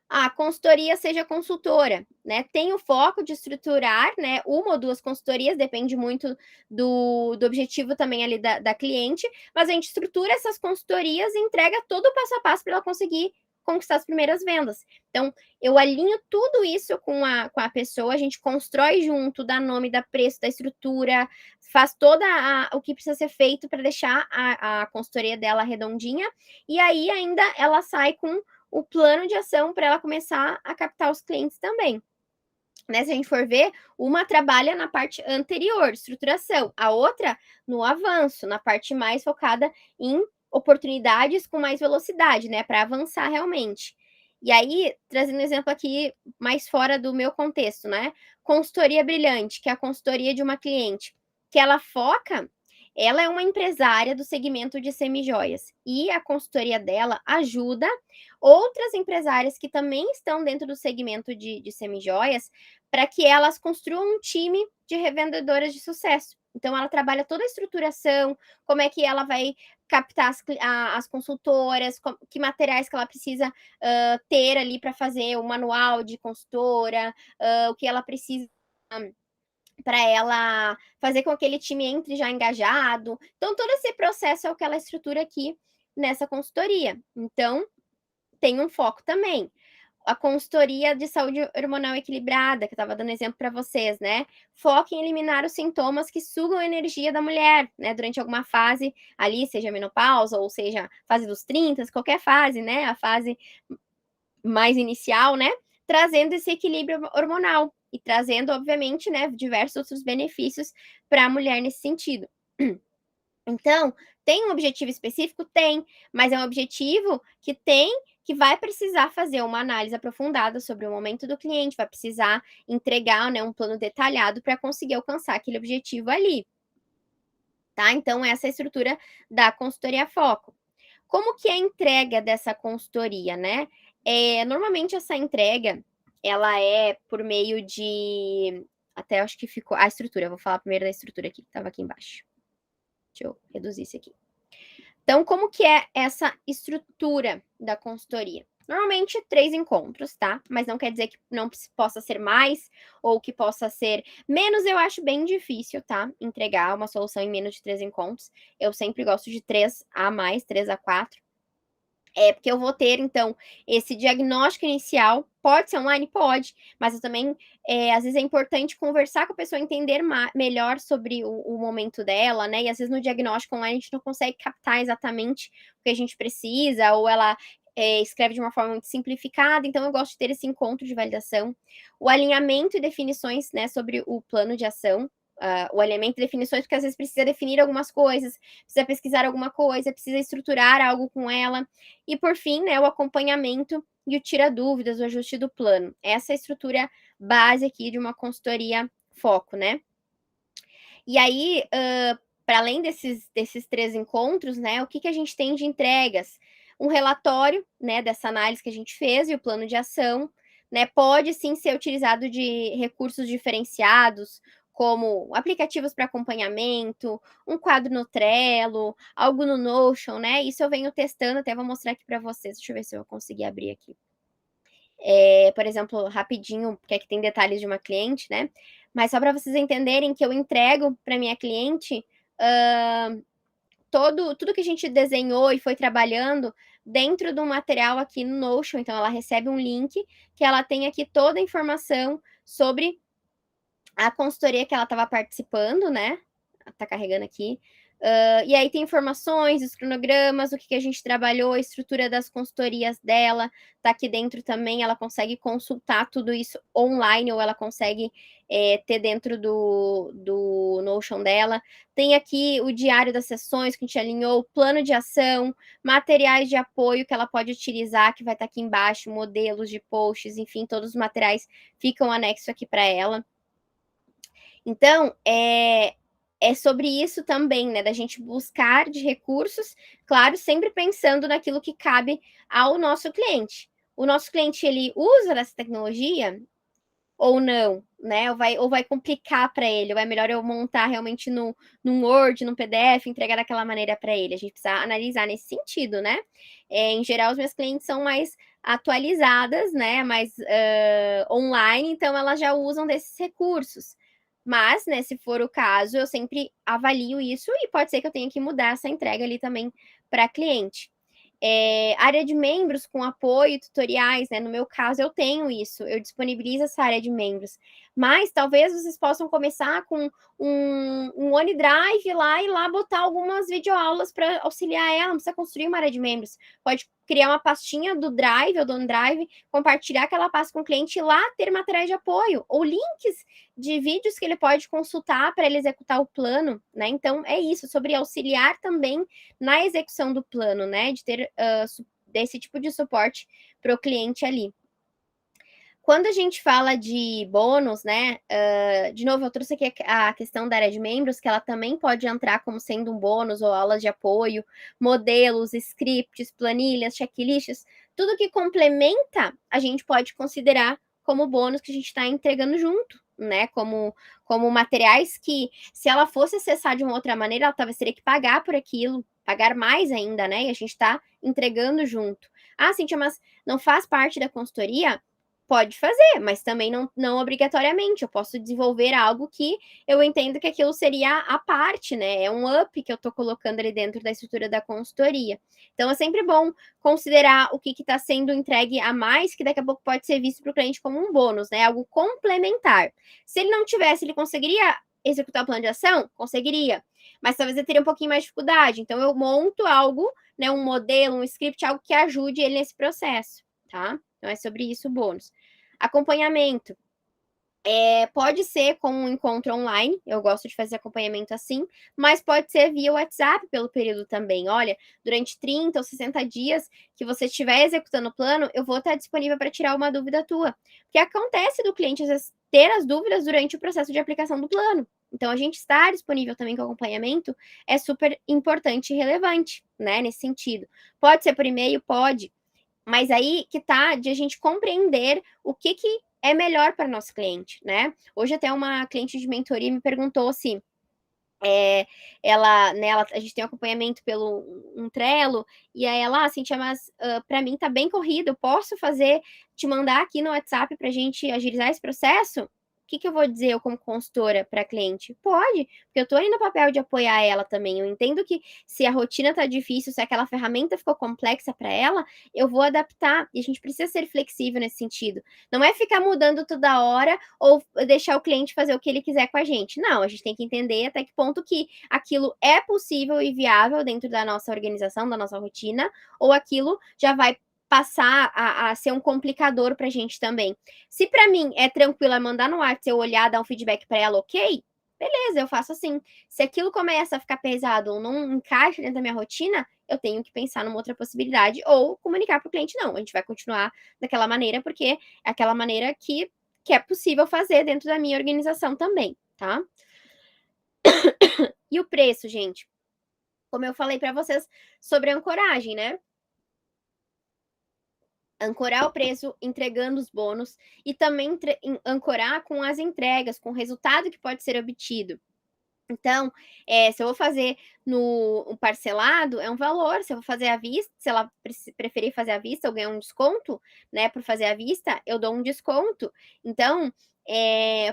A consultoria seja consultora, né? Tem o foco de estruturar, né? Uma ou duas consultorias, depende muito do objetivo também ali da cliente, mas a gente estrutura essas consultorias e entrega todo o passo a passo para ela conseguir conquistar as primeiras vendas. Então, eu alinho tudo isso com a pessoa, a gente constrói junto, dá nome, dá preço, dá estrutura, faz toda o que precisa ser feito para deixar a consultoria dela redondinha, e aí ainda ela sai com o plano de ação para ela começar a captar os clientes também. Né? Se a gente for ver, uma trabalha na parte anterior, estruturação, a outra no avanço, na parte mais focada em oportunidades com mais velocidade, né? Para avançar realmente. E aí, trazendo um exemplo aqui mais fora do meu contexto, né? Consultoria brilhante, que é a consultoria de uma cliente, que ela foca. Ela é uma empresária do segmento de semijoias e a consultoria dela ajuda outras empresárias que também estão dentro do segmento de semijoias para que elas construam um time de revendedoras de sucesso. Então, ela trabalha toda a estruturação, como é que ela vai captar as consultoras, que materiais que ela precisa ter ali para fazer o manual de consultora, o que ela precisa para ela fazer com que aquele time entre já engajado. Então, todo esse processo é o que ela estrutura aqui nessa consultoria. Então, tem um foco também. A consultoria de saúde hormonal equilibrada, que eu estava dando exemplo para vocês, né? Foca em eliminar os sintomas que sugam a energia da mulher, né? Durante alguma fase ali, seja menopausa, ou seja, fase dos 30, qualquer fase, né? A fase mais inicial, né? Trazendo esse equilíbrio hormonal e trazendo, obviamente, né, diversos outros benefícios para a mulher nesse sentido. Então, tem um objetivo específico? Tem, mas é um objetivo que vai precisar fazer uma análise aprofundada sobre o momento do cliente, vai precisar entregar, né, um plano detalhado para conseguir alcançar aquele objetivo ali. Tá? Então, essa é a estrutura da consultoria foco. Como que é a entrega dessa consultoria, né? Normalmente essa entrega, ela é por meio de... Até acho que ficou... A estrutura, eu vou falar primeiro da estrutura aqui, que estava aqui embaixo. Deixa eu reduzir isso aqui. Então, como que é essa estrutura da consultoria? Normalmente 3 encontros, tá? Mas não quer dizer que não possa ser mais ou que possa ser menos. Eu acho bem difícil, tá? Entregar uma solução em menos de 3 encontros. Eu sempre gosto de 3 a mais, 3 a 4. É, porque eu vou ter, então, esse diagnóstico inicial. Pode ser online? Pode, mas eu também, às vezes é importante conversar com a pessoa, entender melhor sobre o momento dela, né? E às vezes no diagnóstico online a gente não consegue captar exatamente o que a gente precisa, ou ela escreve de uma forma muito simplificada, então eu gosto de ter esse encontro de validação. O alinhamento e definições, né, sobre o plano de ação. O alinhamento e definições, porque às vezes precisa definir algumas coisas, precisa pesquisar alguma coisa, precisa estruturar algo com ela. E por fim, né, o acompanhamento e o tira dúvidas, o ajuste do plano. Essa é a estrutura base aqui de uma consultoria foco, né? E aí, para além desses 3 encontros, né, o que a gente tem de entregas? Um relatório, né, dessa análise que a gente fez e o plano de ação, né, pode sim ser utilizado de recursos diferenciados, como aplicativos para acompanhamento, um quadro no Trello, algo no Notion, né? Isso eu venho testando, até vou mostrar aqui para vocês. Deixa eu ver se eu vou conseguir abrir aqui. Por exemplo, rapidinho, porque aqui tem detalhes de uma cliente, né? Mas só para vocês entenderem que eu entrego para minha cliente tudo que a gente desenhou e foi trabalhando dentro do material aqui no Notion. Então, ela recebe um link que ela tem aqui toda a informação sobre a consultoria que ela estava participando, né? Tá carregando aqui. E aí tem informações, os cronogramas, o que a gente trabalhou, a estrutura das consultorias dela, tá aqui dentro também. Ela consegue consultar tudo isso online, ou ela consegue ter dentro do Notion dela. Tem aqui o diário das sessões que a gente alinhou, o plano de ação, materiais de apoio que ela pode utilizar, que vai estar aqui embaixo, modelos de posts, enfim, todos os materiais ficam anexos aqui para ela. Então, é sobre isso também, né? Da gente buscar de recursos, claro, sempre pensando naquilo que cabe ao nosso cliente. O nosso cliente, ele usa dessa tecnologia ou não, né? Ou vai complicar para ele, ou é melhor eu montar realmente num Word, num PDF, entregar daquela maneira para ele. A gente precisa analisar nesse sentido, né? Em geral, os meus clientes são mais atualizadas, né? Mais online, então elas já usam desses recursos. Mas, né, se for o caso, eu sempre avalio isso e pode ser que eu tenha que mudar essa entrega ali também para cliente. Área de membros com apoio, tutoriais, né? No meu caso, eu tenho isso, eu disponibilizo essa área de membros. Mas talvez vocês possam começar com um OneDrive lá e lá botar algumas videoaulas para auxiliar ela. Não precisa construir uma área de membros. Pode criar uma pastinha do Drive ou do OneDrive, compartilhar aquela pasta com o cliente e lá ter materiais de apoio ou links de vídeos que ele pode consultar para ele executar o plano, né? Então é isso, sobre auxiliar também na execução do plano, né? De ter desse tipo de suporte para o cliente ali. Quando a gente fala de bônus, né? De novo, eu trouxe aqui a questão da área de membros, que ela também pode entrar como sendo um bônus ou aulas de apoio, modelos, scripts, planilhas, checklists, tudo que complementa, a gente pode considerar como bônus que a gente está entregando junto, né? Como materiais que, se ela fosse acessar de uma outra maneira, ela talvez teria que pagar por aquilo, pagar mais ainda, né? E a gente está entregando junto. Ah, Cíntia, mas não faz parte da consultoria? Pode fazer, mas também não obrigatoriamente. Eu posso desenvolver algo que eu entendo que aquilo seria a parte, né? É um up que eu estou colocando ali dentro da estrutura da consultoria. Então é sempre bom considerar o que está sendo entregue a mais, que daqui a pouco pode ser visto para o cliente como um bônus, né? Algo complementar. Se ele não tivesse, ele conseguiria executar o plano de ação? Conseguiria. Mas talvez ele teria um pouquinho mais de dificuldade. Então eu monto algo, né? Um modelo, um script, algo que ajude ele nesse processo, tá? Então é sobre isso o bônus. Acompanhamento. Pode ser com um encontro online, eu gosto de fazer acompanhamento assim, mas pode ser via WhatsApp pelo período também. Olha, durante 30 ou 60 dias que você estiver executando o plano, eu vou estar disponível para tirar uma dúvida tua. Porque acontece do cliente, às vezes, ter as dúvidas durante o processo de aplicação do plano. Então, a gente estar disponível também com acompanhamento é super importante e relevante, né, nesse sentido. Pode ser por e-mail? Pode. Mas aí que tá de a gente compreender o que é melhor para nosso cliente, né? Hoje até uma cliente de mentoria me perguntou se a gente tem um acompanhamento pelo um Trello, e aí ela, Cintia, mas para mim tá bem corrido, eu posso te mandar aqui no WhatsApp para a gente agilizar esse processo? que eu vou dizer eu como consultora para cliente? Pode, porque eu estou aí no papel de apoiar ela também. Eu entendo que se a rotina está difícil, se aquela ferramenta ficou complexa para ela, eu vou adaptar. E a gente precisa ser flexível nesse sentido. Não é ficar mudando toda hora ou deixar o cliente fazer o que ele quiser com a gente. Não, a gente tem que entender até que ponto que aquilo é possível e viável dentro da nossa organização, da nossa rotina, ou aquilo já vai passar a ser um complicador para a gente também. Se para mim é tranquilo mandar no WhatsApp, eu olhar, dar um feedback para ela, ok, beleza, eu faço assim. Se aquilo começa a ficar pesado ou não encaixa dentro da minha rotina, eu tenho que pensar numa outra possibilidade ou comunicar para o cliente, não, a gente vai continuar daquela maneira, porque é aquela maneira que é possível fazer dentro da minha organização também, tá? E o preço, gente? Como eu falei para vocês sobre a ancoragem, né? Ancorar o preço entregando os bônus e também ancorar com as entregas, com o resultado que pode ser obtido. Então, se eu vou fazer no parcelado, é um valor. Se eu vou fazer à vista, se ela preferir fazer à vista, eu ganho um desconto, né? Por fazer à vista, eu dou um desconto. Então,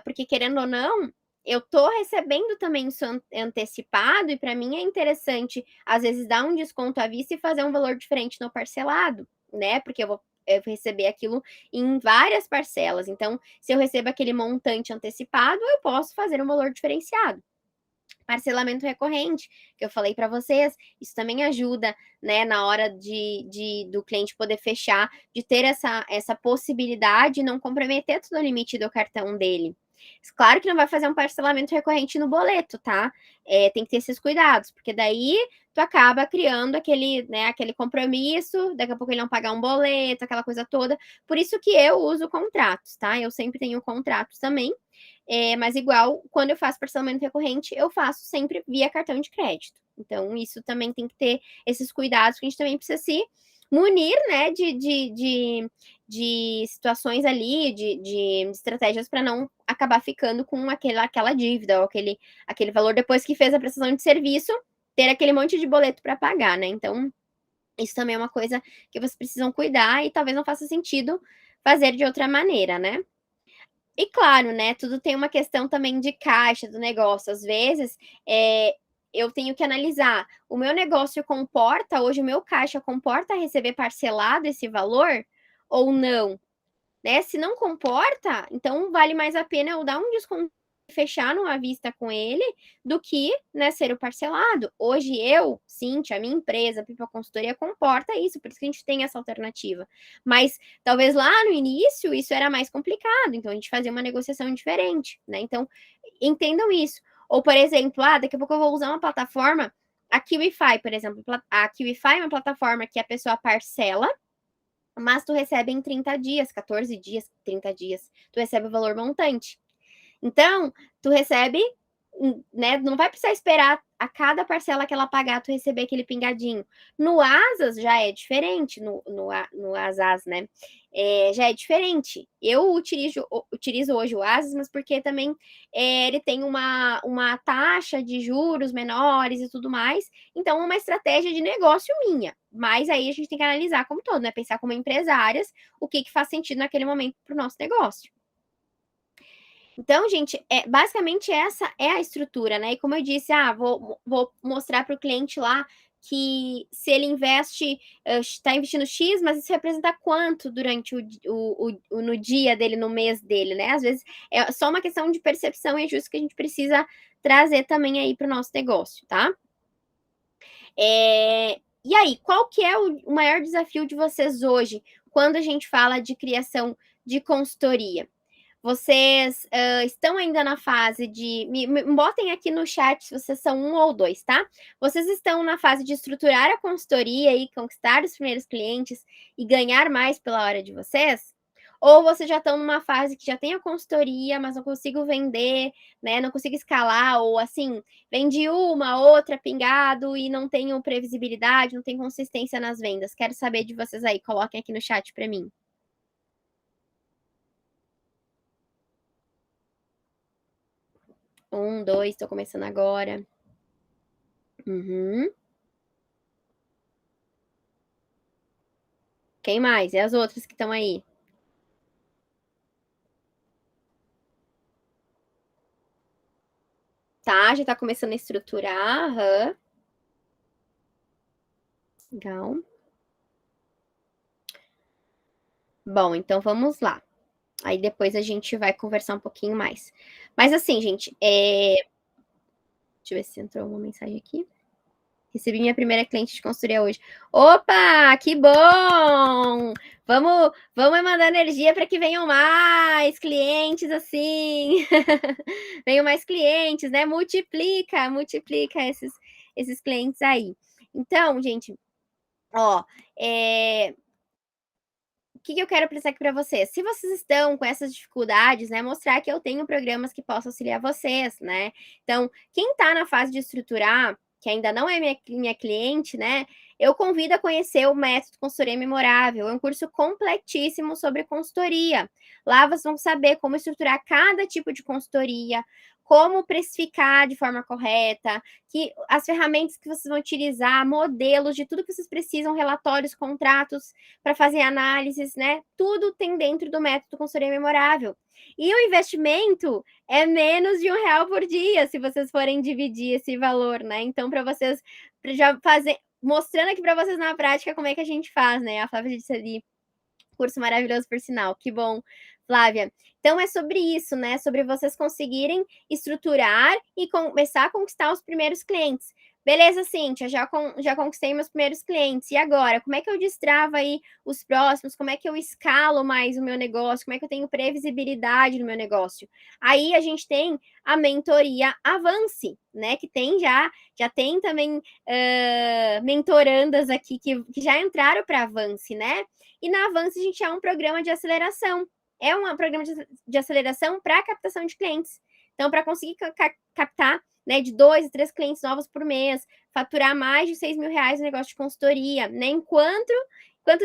porque querendo ou não, eu tô recebendo também isso antecipado, e para mim é interessante, às vezes, dar um desconto à vista e fazer um valor diferente no parcelado, né? Porque eu vou receber aquilo em várias parcelas. Então, se eu recebo aquele montante antecipado, eu posso fazer um valor diferenciado. Parcelamento recorrente, que eu falei para vocês, isso também ajuda, né, na hora do cliente poder fechar, de ter essa possibilidade e não comprometer todo o limite do cartão dele. Claro que não vai fazer um parcelamento recorrente no boleto, tá? Tem que ter esses cuidados, porque daí tu acaba criando aquele, né, aquele compromisso, daqui a pouco ele não pagar um boleto, aquela coisa toda. Por isso que eu uso contratos, tá? Eu sempre tenho contratos também, mas igual, quando eu faço parcelamento recorrente, eu faço sempre via cartão de crédito. Então, isso também tem que ter esses cuidados, que a gente também precisa se munir, né, de situações ali, de estratégias para não acabar ficando com aquela dívida, ou aquele valor depois que fez a prestação de serviço, ter aquele monte de boleto para pagar, né? Então, isso também é uma coisa que vocês precisam cuidar e talvez não faça sentido fazer de outra maneira, né? E claro, né, tudo tem uma questão também de caixa do negócio. Às vezes, eu tenho que analisar, o meu negócio comporta, hoje o meu caixa comporta receber parcelado esse valor ou não? Né? Se não comporta, então vale mais a pena eu dar um desconto e fechar numa vista com ele do que, né, ser o parcelado. Hoje eu, Cíntia, a minha empresa, a Pipa Consultoria, comporta isso, por isso que a gente tem essa alternativa. Mas talvez lá no início isso era mais complicado, então a gente fazia uma negociação diferente, né? Então, entendam isso. Ou, por exemplo, daqui a pouco eu vou usar uma plataforma, a KiwiFi, por exemplo. A KiwiFi é uma plataforma que a pessoa parcela, mas tu recebe em 30 dias, 14 dias, 30 dias, tu recebe o valor montante. Então, tu recebe, né, não vai precisar esperar a cada parcela que ela pagar, tu receber aquele pingadinho. No Asas já é diferente, no Asas, né? Já é diferente. Eu utilizo hoje o Asas, mas porque também ele tem uma taxa de juros menores e tudo mais. Então, é uma estratégia de negócio minha. Mas aí a gente tem que analisar como todo, né? Pensar como empresárias o que faz sentido naquele momento para o nosso negócio. Então, gente, basicamente essa é a estrutura, né? E como eu disse, vou mostrar para o cliente lá que se ele investe, está investindo X, mas isso representa quanto durante no dia dele, no mês dele, né? Às vezes é só uma questão de percepção e ajuste que a gente precisa trazer também aí para o nosso negócio, tá? E aí, qual que é o maior desafio de vocês hoje, quando a gente fala de criação de consultoria? Vocês estão ainda na fase de. Me botem aqui no chat se vocês são um ou dois, tá? Vocês estão na fase de estruturar a consultoria e conquistar os primeiros clientes e ganhar mais pela hora de vocês? Ou vocês já estão numa fase que já tem a consultoria, mas não consigo vender, né? Não consigo escalar, ou assim, vendi uma, outra, pingado e não tenho previsibilidade, não tenho consistência nas vendas. Quero saber de vocês aí. Coloquem aqui no chat para mim. 1, 2, estou começando agora. Uhum. Quem mais? E as outras que estão aí? Tá, já tá começando a estruturar. Aham. Legal. Bom, então vamos lá. Aí depois a gente vai conversar um pouquinho mais. Mas assim, gente, deixa eu ver se entrou uma mensagem aqui. Recebi minha primeira cliente de consultoria hoje. Opa, que bom! Vamos mandar energia para que venham mais clientes assim. Venham mais clientes, né? Multiplica esses clientes aí. Então, gente, ó, o que eu quero apresentar aqui para vocês? Se vocês estão com essas dificuldades, né, mostrar que eu tenho programas que possam auxiliar vocês, né? Então, quem está na fase de estruturar, que ainda não é minha cliente, né? Eu convido a conhecer o Método Consultoria Memorável. É um curso completíssimo sobre consultoria. Lá vocês vão saber como estruturar cada tipo de consultoria, como precificar de forma correta, que as ferramentas que vocês vão utilizar, modelos de tudo que vocês precisam, relatórios, contratos, para fazer análises, né? Tudo tem dentro do método consultoria memorável. E o investimento é menos de R$ 1 por dia, se vocês forem dividir esse valor, né? Então, para vocês já fazer, mostrando aqui para vocês na prática como é que a gente faz, né? A Flávia disse ali, curso maravilhoso por sinal, que bom, Flávia. Então é sobre isso, né? Sobre vocês conseguirem estruturar e começar a conquistar os primeiros clientes. Beleza, Cíntia, já conquistei meus primeiros clientes. E agora? Como é que eu destravo aí os próximos? Como é que eu escalo mais o meu negócio? Como é que eu tenho previsibilidade no meu negócio? Aí a gente tem a mentoria Avance, né? Que tem já tem também mentorandas aqui que já entraram para Avance, né? E na Avance a gente é um programa de aceleração. É um programa de aceleração para captação de clientes. Então, para conseguir captar, né, de 2 a 3 clientes novos por mês, faturar mais de R$ 6.000 no negócio de consultoria, né? Enquanto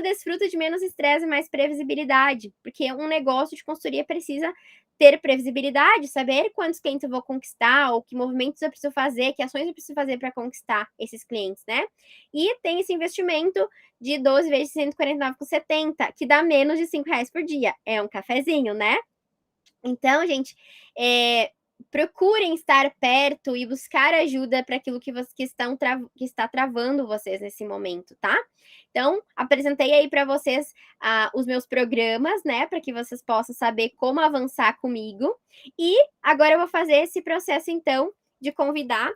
desfruta de menos estresse e mais previsibilidade. Porque um negócio de consultoria precisa ter previsibilidade, saber quantos clientes eu vou conquistar, ou que movimentos eu preciso fazer, que ações eu preciso fazer para conquistar esses clientes, né? E tem esse investimento de 12 vezes 149,70, que dá menos de R$ 5 por dia. É um cafezinho, né? Então, gente, procurem estar perto e buscar ajuda para aquilo que está travando vocês nesse momento, tá? Então, apresentei aí para vocês os meus programas, né? Para que vocês possam saber como avançar comigo. E agora eu vou fazer esse processo, então, de convidar.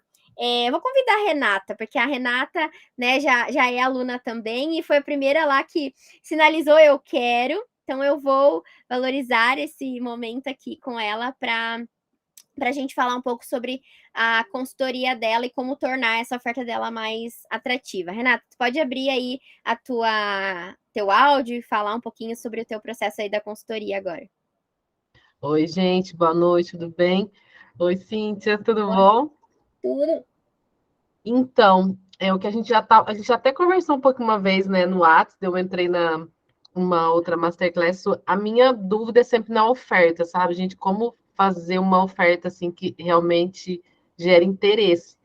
Vou convidar a Renata, porque a Renata, né, já é aluna também e foi a primeira lá que sinalizou eu quero. Então, eu vou valorizar esse momento aqui com ela para a gente falar um pouco sobre a consultoria dela e como tornar essa oferta dela mais atrativa. Renata, tu pode abrir aí teu áudio e falar um pouquinho sobre o teu processo aí da consultoria agora. Oi, gente, boa noite, tudo bem? Oi, Cíntia, tudo bom? Tudo. Então, é o que a gente a gente até conversou um pouco uma vez, né, no WhatsApp, eu entrei na uma outra masterclass. A minha dúvida é sempre na oferta, sabe, gente, como fazer uma oferta assim que realmente gere interesse.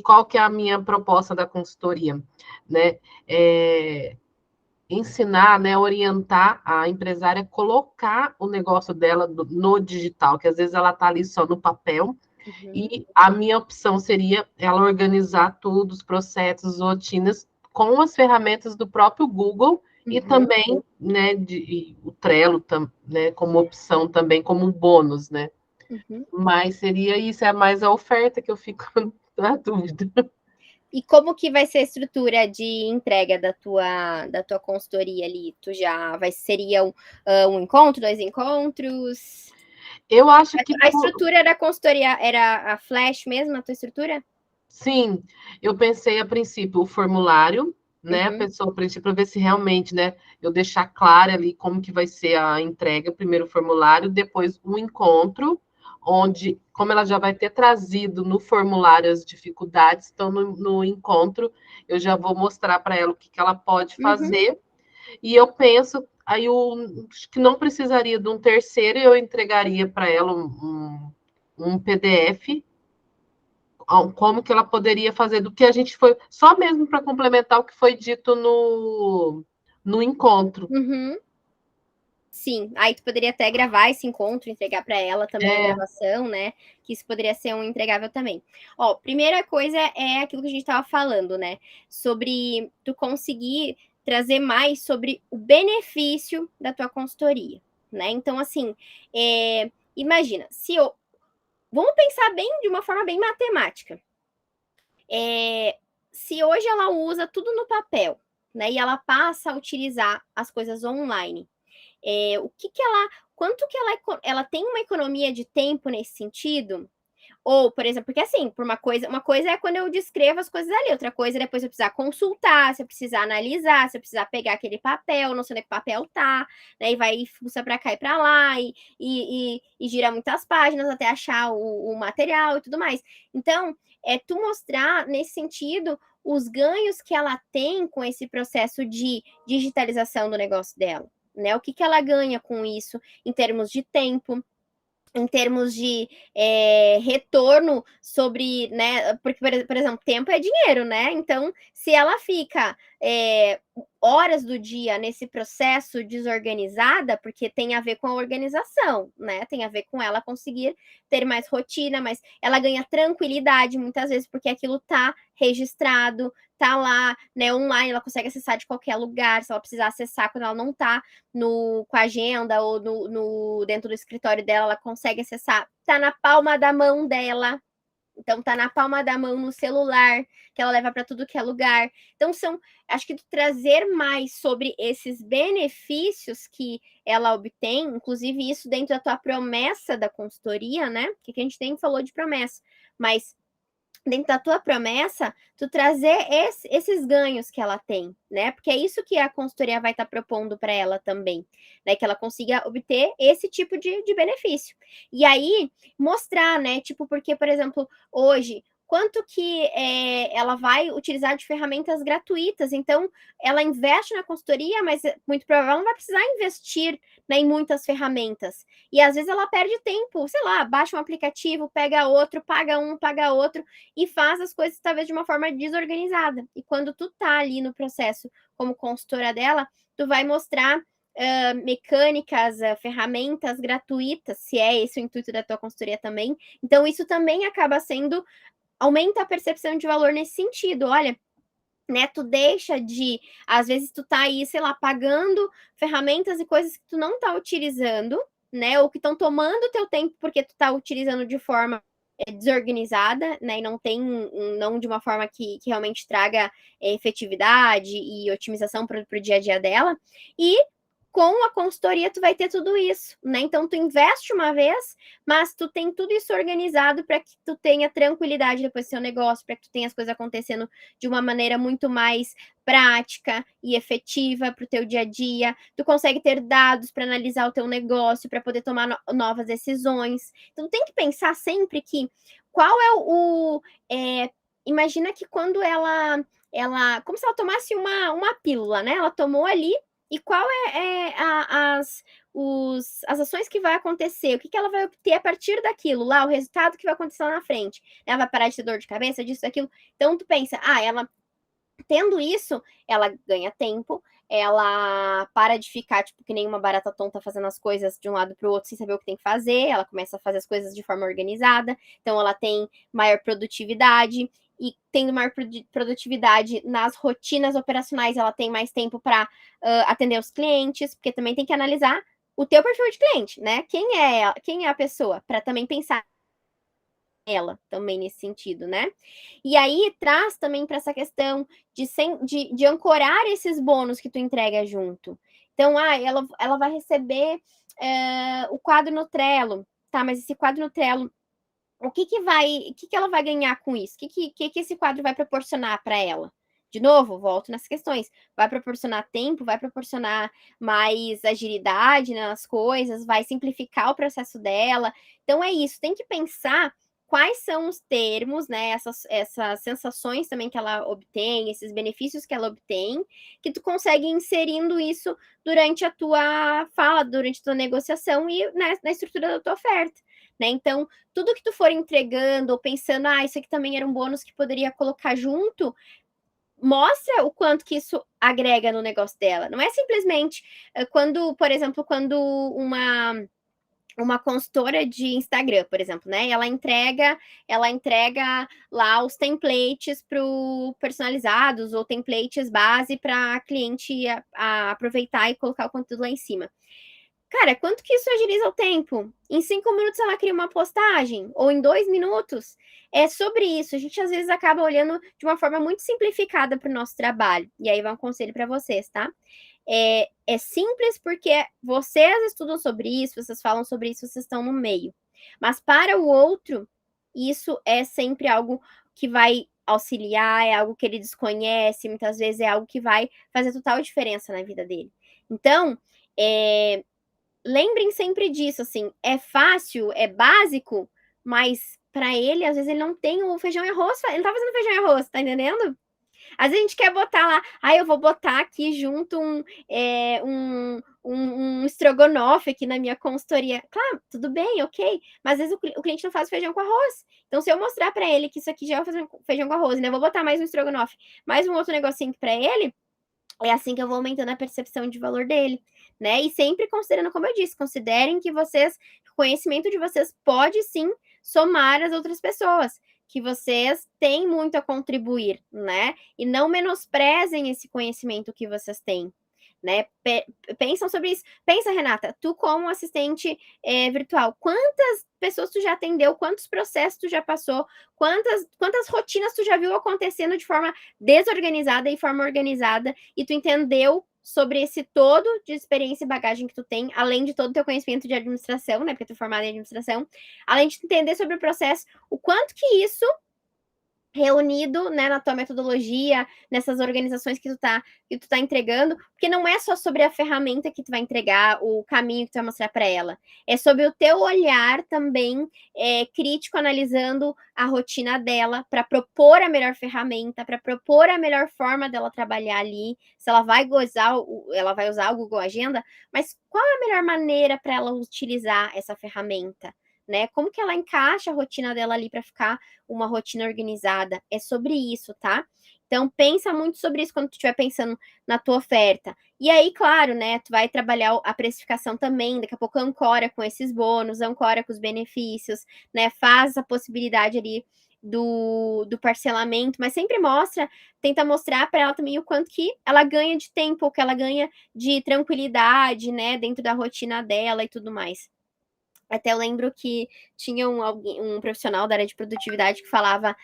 Qual que é a minha proposta da consultoria, né? Ensinar, né, orientar a empresária a colocar o negócio dela no digital, que às vezes ela está ali só no papel. E a minha opção seria ela organizar tudo, os processos, rotinas, com as ferramentas do próprio Google e também, né, o Trello, né, como opção também, como um bônus, né? Mas seria isso, é mais a oferta que eu fico na dúvida. E como que vai ser a estrutura de entrega da tua consultoria ali? Seria um encontro, 2 encontros? Eu acho que A estrutura da consultoria era a Flash mesmo, a tua estrutura? sim, eu pensei a princípio o formulário, né? A pessoa, a princípio, para ver se realmente, né? Eu deixar claro ali como que vai ser a entrega, primeiro o formulário, depois o encontro, onde, como ela já vai ter trazido no formulário as dificuldades, então no encontro eu já vou mostrar para ela o que ela pode fazer. E eu penso, aí eu acho que não precisaria de um terceiro, eu entregaria para ela um PDF como que ela poderia fazer do que a gente foi, só mesmo para complementar o que foi dito no encontro. Sim, aí tu poderia até gravar esse encontro, entregar para ela também a gravação, né? Que isso poderia ser um entregável também. Ó, primeira coisa é aquilo que a gente estava falando, né? Sobre tu conseguir trazer mais sobre o benefício da tua consultoria, né? Então, assim, imagina, se eu. Vamos pensar bem de uma forma bem matemática. Se hoje ela usa tudo no papel, né? E ela passa a utilizar as coisas online, o que que ela, quanto que ela tem uma economia de tempo nesse sentido? Ou, por exemplo, porque assim, por uma coisa é quando eu descrevo as coisas ali, outra coisa é depois eu precisar consultar, se eu precisar analisar, se eu precisar pegar aquele papel, não sei onde é que o papel tá, né? E vai fuça para cá e para lá, e gira muitas páginas até achar o material e tudo mais. Então, é tu mostrar nesse sentido os ganhos que ela tem com esse processo de digitalização do negócio dela, né? O que que ela ganha com isso em termos de tempo, em termos de retorno sobre, né? Porque, por exemplo, tempo é dinheiro, né? Então, se ela fica horas do dia nesse processo desorganizada, porque tem a ver com a organização, né? Tem a ver com ela conseguir ter mais rotina, mas ela ganha tranquilidade muitas vezes, porque aquilo tá registrado, tá lá, né, online, ela consegue acessar de qualquer lugar, se ela precisar acessar quando ela não tá com a agenda ou dentro do escritório dela, ela consegue acessar, tá na palma da mão dela. Então tá na palma da mão no celular, que ela leva para tudo que é lugar. Então acho que trazer mais sobre esses benefícios que ela obtém, inclusive isso dentro da tua promessa da consultoria, né? Que a gente nem falou de promessa, mas dentro da tua promessa, tu trazer esses ganhos que ela tem, né? Porque é isso que a consultoria vai estar propondo para ela também, né? Que ela consiga obter esse tipo de benefício. E aí, mostrar, né? Tipo, porque, por exemplo, hoje, quanto que ela vai utilizar de ferramentas gratuitas. Então, ela investe na consultoria, mas muito provavelmente não vai precisar investir, né, em muitas ferramentas. E às vezes ela perde tempo, sei lá, baixa um aplicativo, pega outro, paga um, paga outro, e faz as coisas talvez de uma forma desorganizada. E quando tu tá ali no processo como consultora dela, tu vai mostrar mecânicas, ferramentas gratuitas, se é esse o intuito da tua consultoria também. Então, isso também acaba sendo, aumenta a percepção de valor nesse sentido. Olha, né, tu deixa de, às vezes tu tá aí, sei lá, pagando ferramentas e coisas que tu não tá utilizando, né, ou que estão tomando teu tempo porque tu tá utilizando de forma desorganizada, né, e não tem, não de uma forma que realmente traga efetividade e otimização para o dia a dia dela, e com a consultoria tu vai ter tudo isso, né? Então tu investe uma vez, mas tu tem tudo isso organizado para que tu tenha tranquilidade depois do seu negócio, para que tu tenha as coisas acontecendo de uma maneira muito mais prática e efetiva para o teu dia a dia. Tu consegue ter dados para analisar o teu negócio, para poder tomar novas decisões. Então tem que pensar sempre que qual é imagina que quando como se ela tomasse uma pílula, né? Ela tomou ali e qual as ações que vai acontecer, o que ela vai obter a partir daquilo, lá, o resultado que vai acontecer lá na frente. Ela vai parar de ter dor de cabeça, disso, daquilo. Então, tu pensa, ela tendo isso, ela ganha tempo, ela para de ficar, tipo, que nem uma barata tonta fazendo as coisas de um lado para o outro sem saber o que tem que fazer, ela começa a fazer as coisas de forma organizada, então ela tem maior produtividade, e tendo maior produtividade nas rotinas operacionais, ela tem mais tempo para atender os clientes, porque também tem que analisar o teu perfil de cliente, né? Quem é a pessoa? Para também pensar ela também nesse sentido, né? E aí traz também para essa questão de ancorar esses bônus que tu entrega junto. Então, ela vai receber o quadro no Trello, tá? Mas esse quadro no Trello, o que ela vai ganhar com isso? O que esse quadro vai proporcionar para ela? De novo, volto nas questões. Vai proporcionar tempo, vai proporcionar mais agilidade nas coisas, vai simplificar o processo dela. Então é isso, tem que pensar quais são os termos, né? Essas sensações também que ela obtém, esses benefícios que ela obtém, que tu consegue inserindo isso durante a tua fala, durante a tua negociação e na estrutura da tua oferta. Né? Então, tudo que tu for entregando ou pensando, isso aqui também era um bônus que poderia colocar junto, mostra o quanto que isso agrega no negócio dela. Não é simplesmente quando, por exemplo, quando uma consultora de Instagram, por exemplo, né? Ela entrega lá os templates personalizados ou templates base para a cliente aproveitar e colocar o conteúdo lá em cima. Cara, quanto que isso agiliza o tempo? Em 5 minutos ela cria uma postagem, ou em 2 minutos. É sobre isso. A gente às vezes acaba olhando de uma forma muito simplificada para o nosso trabalho. E aí vai um conselho para vocês, tá? É simples porque vocês estudam sobre isso, vocês falam sobre isso, vocês estão no meio. Mas para o outro, isso é sempre algo que vai auxiliar, é algo que ele desconhece, muitas vezes é algo que vai fazer total diferença na vida dele. Então, lembrem sempre disso, assim, é fácil, é básico, mas para ele, às vezes, ele não tem o feijão e arroz, ele não tá fazendo feijão e arroz, tá entendendo? Às vezes a gente quer botar lá, eu vou botar aqui junto um estrogonofe aqui na minha consultoria. Claro, tudo bem, ok, mas às vezes o cliente não faz feijão com arroz. Então, se eu mostrar para ele que isso aqui já é feijão com arroz, né, eu vou botar mais um estrogonofe, mais um outro negocinho para ele, é assim que eu vou aumentando a percepção de valor dele, né? E sempre considerando, como eu disse, considerem que o conhecimento de vocês pode sim somar as outras pessoas, que vocês têm muito a contribuir, né? E não menosprezem esse conhecimento que vocês têm, né? Pensam sobre isso. Pensa, Renata, tu como assistente virtual, quantas pessoas tu já atendeu, quantos processos tu já passou, quantas rotinas tu já viu acontecendo de forma desorganizada e forma organizada, e tu entendeu sobre esse todo de experiência e bagagem que tu tem, além de todo o teu conhecimento de administração, né, porque tu é formada em administração, além de entender sobre o processo, o quanto que isso reunido, né, na tua metodologia, nessas organizações que tu tá entregando, porque não é só sobre a ferramenta que tu vai entregar, o caminho que tu vai mostrar para ela, é sobre o teu olhar também crítico, analisando a rotina dela para propor a melhor ferramenta, para propor a melhor forma dela trabalhar ali, se ela vai usar o Google Agenda, mas qual é a melhor maneira para ela utilizar essa ferramenta? Né? Como que ela encaixa a rotina dela ali para ficar uma rotina organizada? É sobre isso, tá? Então pensa muito sobre isso quando tu estiver pensando na tua oferta. E aí, claro, né, tu vai trabalhar a precificação também, daqui a pouco ancora com esses bônus, ancora com os benefícios, né? Faz a possibilidade ali do parcelamento, mas sempre tenta mostrar para ela também o quanto que ela ganha de tempo, o que ela ganha de tranquilidade, né, dentro da rotina dela e tudo mais. Até eu lembro que tinha um profissional da área de produtividade que falava,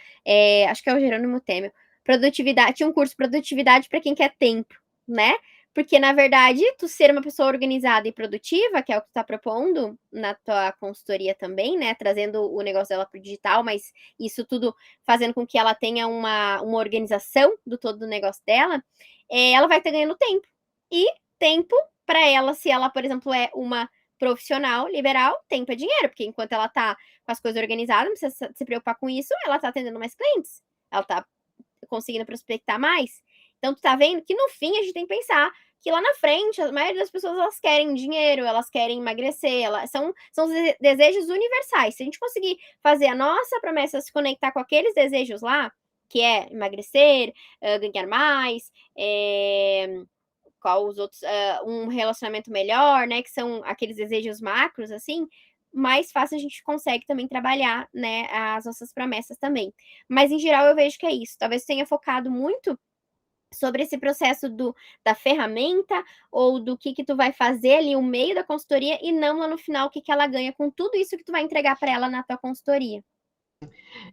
acho que é o Jerônimo Temer, tinha um curso Produtividade para quem quer tempo, né? Porque, na verdade, tu ser uma pessoa organizada e produtiva, que é o que tu tá propondo na tua consultoria também, né? Trazendo o negócio dela pro digital, mas isso tudo fazendo com que ela tenha uma organização do todo do negócio dela, ela vai estar ganhando tempo. E tempo para ela, se ela, por exemplo, é uma profissional, liberal, tempo é dinheiro, porque enquanto ela tá com as coisas organizadas, não precisa se preocupar com isso, ela tá atendendo mais clientes, ela tá conseguindo prospectar mais. Então, tu tá vendo que no fim a gente tem que pensar que lá na frente, a maioria das pessoas elas querem dinheiro, elas querem emagrecer, são os desejos universais. Se a gente conseguir fazer a nossa promessa se conectar com aqueles desejos lá, que é emagrecer, ganhar mais, qual os outros, um relacionamento melhor, né? Que são aqueles desejos macros, assim, mais fácil a gente consegue também trabalhar, né, as nossas promessas também. Mas em geral eu vejo que é isso. Talvez tenha focado muito sobre esse processo da ferramenta ou do que tu vai fazer ali no meio da consultoria e não lá no final o que ela ganha com tudo isso que tu vai entregar para ela na tua consultoria.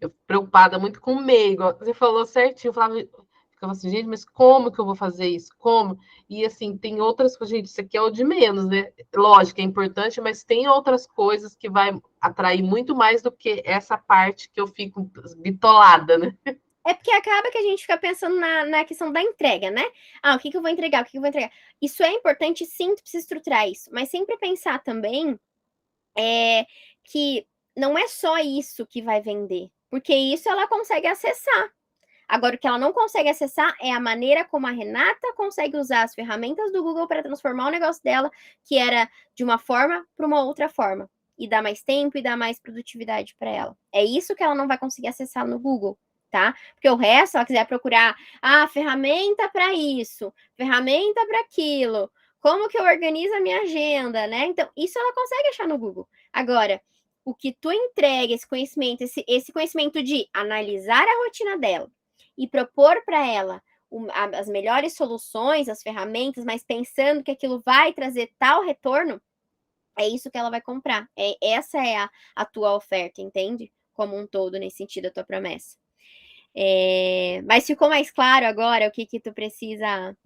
Eu preocupada muito com o meio, você falou certinho, ficava assim, gente, mas como que eu vou fazer isso? Como? E assim, tem outras coisas, gente, isso aqui é o de menos, né? Lógico, é importante, mas tem outras coisas que vai atrair muito mais do que essa parte que eu fico bitolada, né? É porque acaba que a gente fica pensando na questão da entrega, né? O que eu vou entregar? O que eu vou entregar? Isso é importante, sim, tu precisa estruturar isso. Mas sempre pensar também que não é só isso que vai vender. Porque isso ela consegue acessar. Agora, o que ela não consegue acessar é a maneira como a Renata consegue usar as ferramentas do Google para transformar o negócio dela, que era de uma forma para uma outra forma. E dar mais tempo e dar mais produtividade para ela. É isso que ela não vai conseguir acessar no Google. tá? Porque o resto, se ela quiser procurar, ferramenta para isso, ferramenta para aquilo, como que eu organizo a minha agenda, né? Então, isso ela consegue achar no Google. Agora, o que tu entrega, esse conhecimento de analisar a rotina dela e propor para ela as melhores soluções, as ferramentas, mas pensando que aquilo vai trazer tal retorno, é isso que ela vai comprar. Essa é a tua oferta, entende? Como um todo, nesse sentido, a tua promessa. Mas ficou mais claro agora o que tu precisa?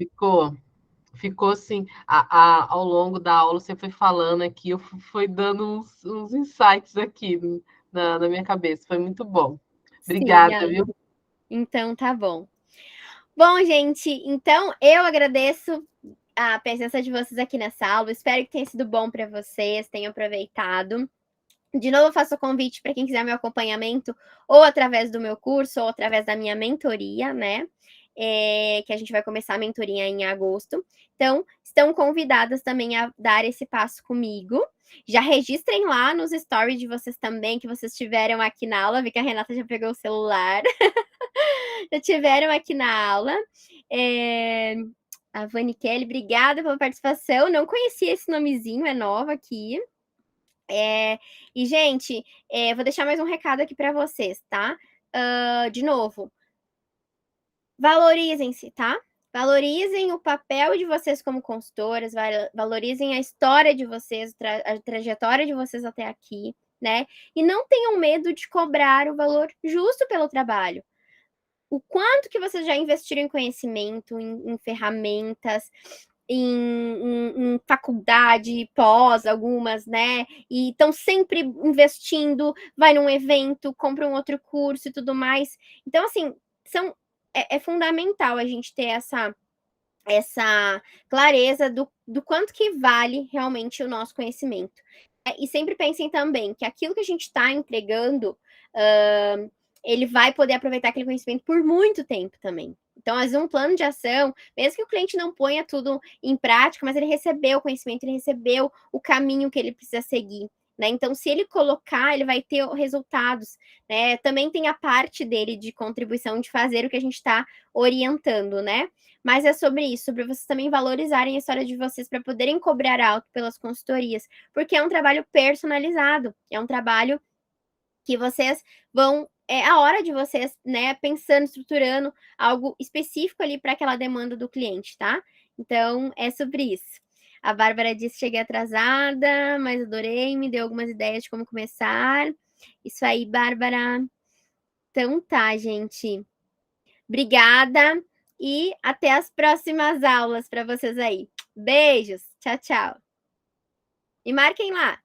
Ficou assim, ao longo da aula você foi falando aqui, eu fui dando uns insights aqui na minha cabeça, foi muito bom. Sim, Obrigada, viu? então tá bom. Bom, gente, então eu agradeço a presença de vocês aqui nessa aula, espero que tenha sido bom para vocês, tenham aproveitado. De novo, eu faço o convite para quem quiser meu acompanhamento, ou através do meu curso, ou através da minha mentoria, né? Que a gente vai começar a mentoria em agosto. Então, estão convidadas também a dar esse passo comigo. Já registrem lá nos stories de vocês também, que vocês tiveram aqui na aula. Vi que a Renata já pegou o celular. Já tiveram aqui na aula. A Vani Kelly, obrigada pela participação. Não conhecia esse nomezinho, é nova aqui. E, gente, vou deixar mais um recado aqui para vocês, tá? De novo, valorizem-se, tá? Valorizem o papel de vocês como consultoras, valorizem a história de vocês, a trajetória de vocês até aqui, né? E não tenham medo de cobrar o valor justo pelo trabalho. O quanto que vocês já investiram em conhecimento, em ferramentas, em faculdade, pós, algumas, né? E estão sempre investindo, vai num evento, compra um outro curso e tudo mais. Então, assim, é fundamental a gente ter essa clareza do quanto que vale realmente o nosso conhecimento. E sempre pensem também que aquilo que a gente está entregando, ele vai poder aproveitar aquele conhecimento por muito tempo também. Então, às vezes, um plano de ação, mesmo que o cliente não ponha tudo em prática, mas ele recebeu o conhecimento, ele recebeu o caminho que ele precisa seguir. Né? Então, se ele colocar, ele vai ter resultados. Né? Também tem a parte dele de contribuição de fazer o que a gente está orientando, né? Mas é sobre isso, sobre vocês também valorizarem a história de vocês para poderem cobrar alto pelas consultorias, porque é um trabalho personalizado, é um trabalho que vocês vão, é a hora de vocês, né, pensando, estruturando algo específico ali para aquela demanda do cliente, tá? Então, é sobre isso. A Bárbara disse: cheguei atrasada, mas adorei, me deu algumas ideias de como começar. Isso aí, Bárbara. Então tá, gente. Obrigada e até as próximas aulas para vocês aí. Beijos, tchau, tchau. E marquem lá.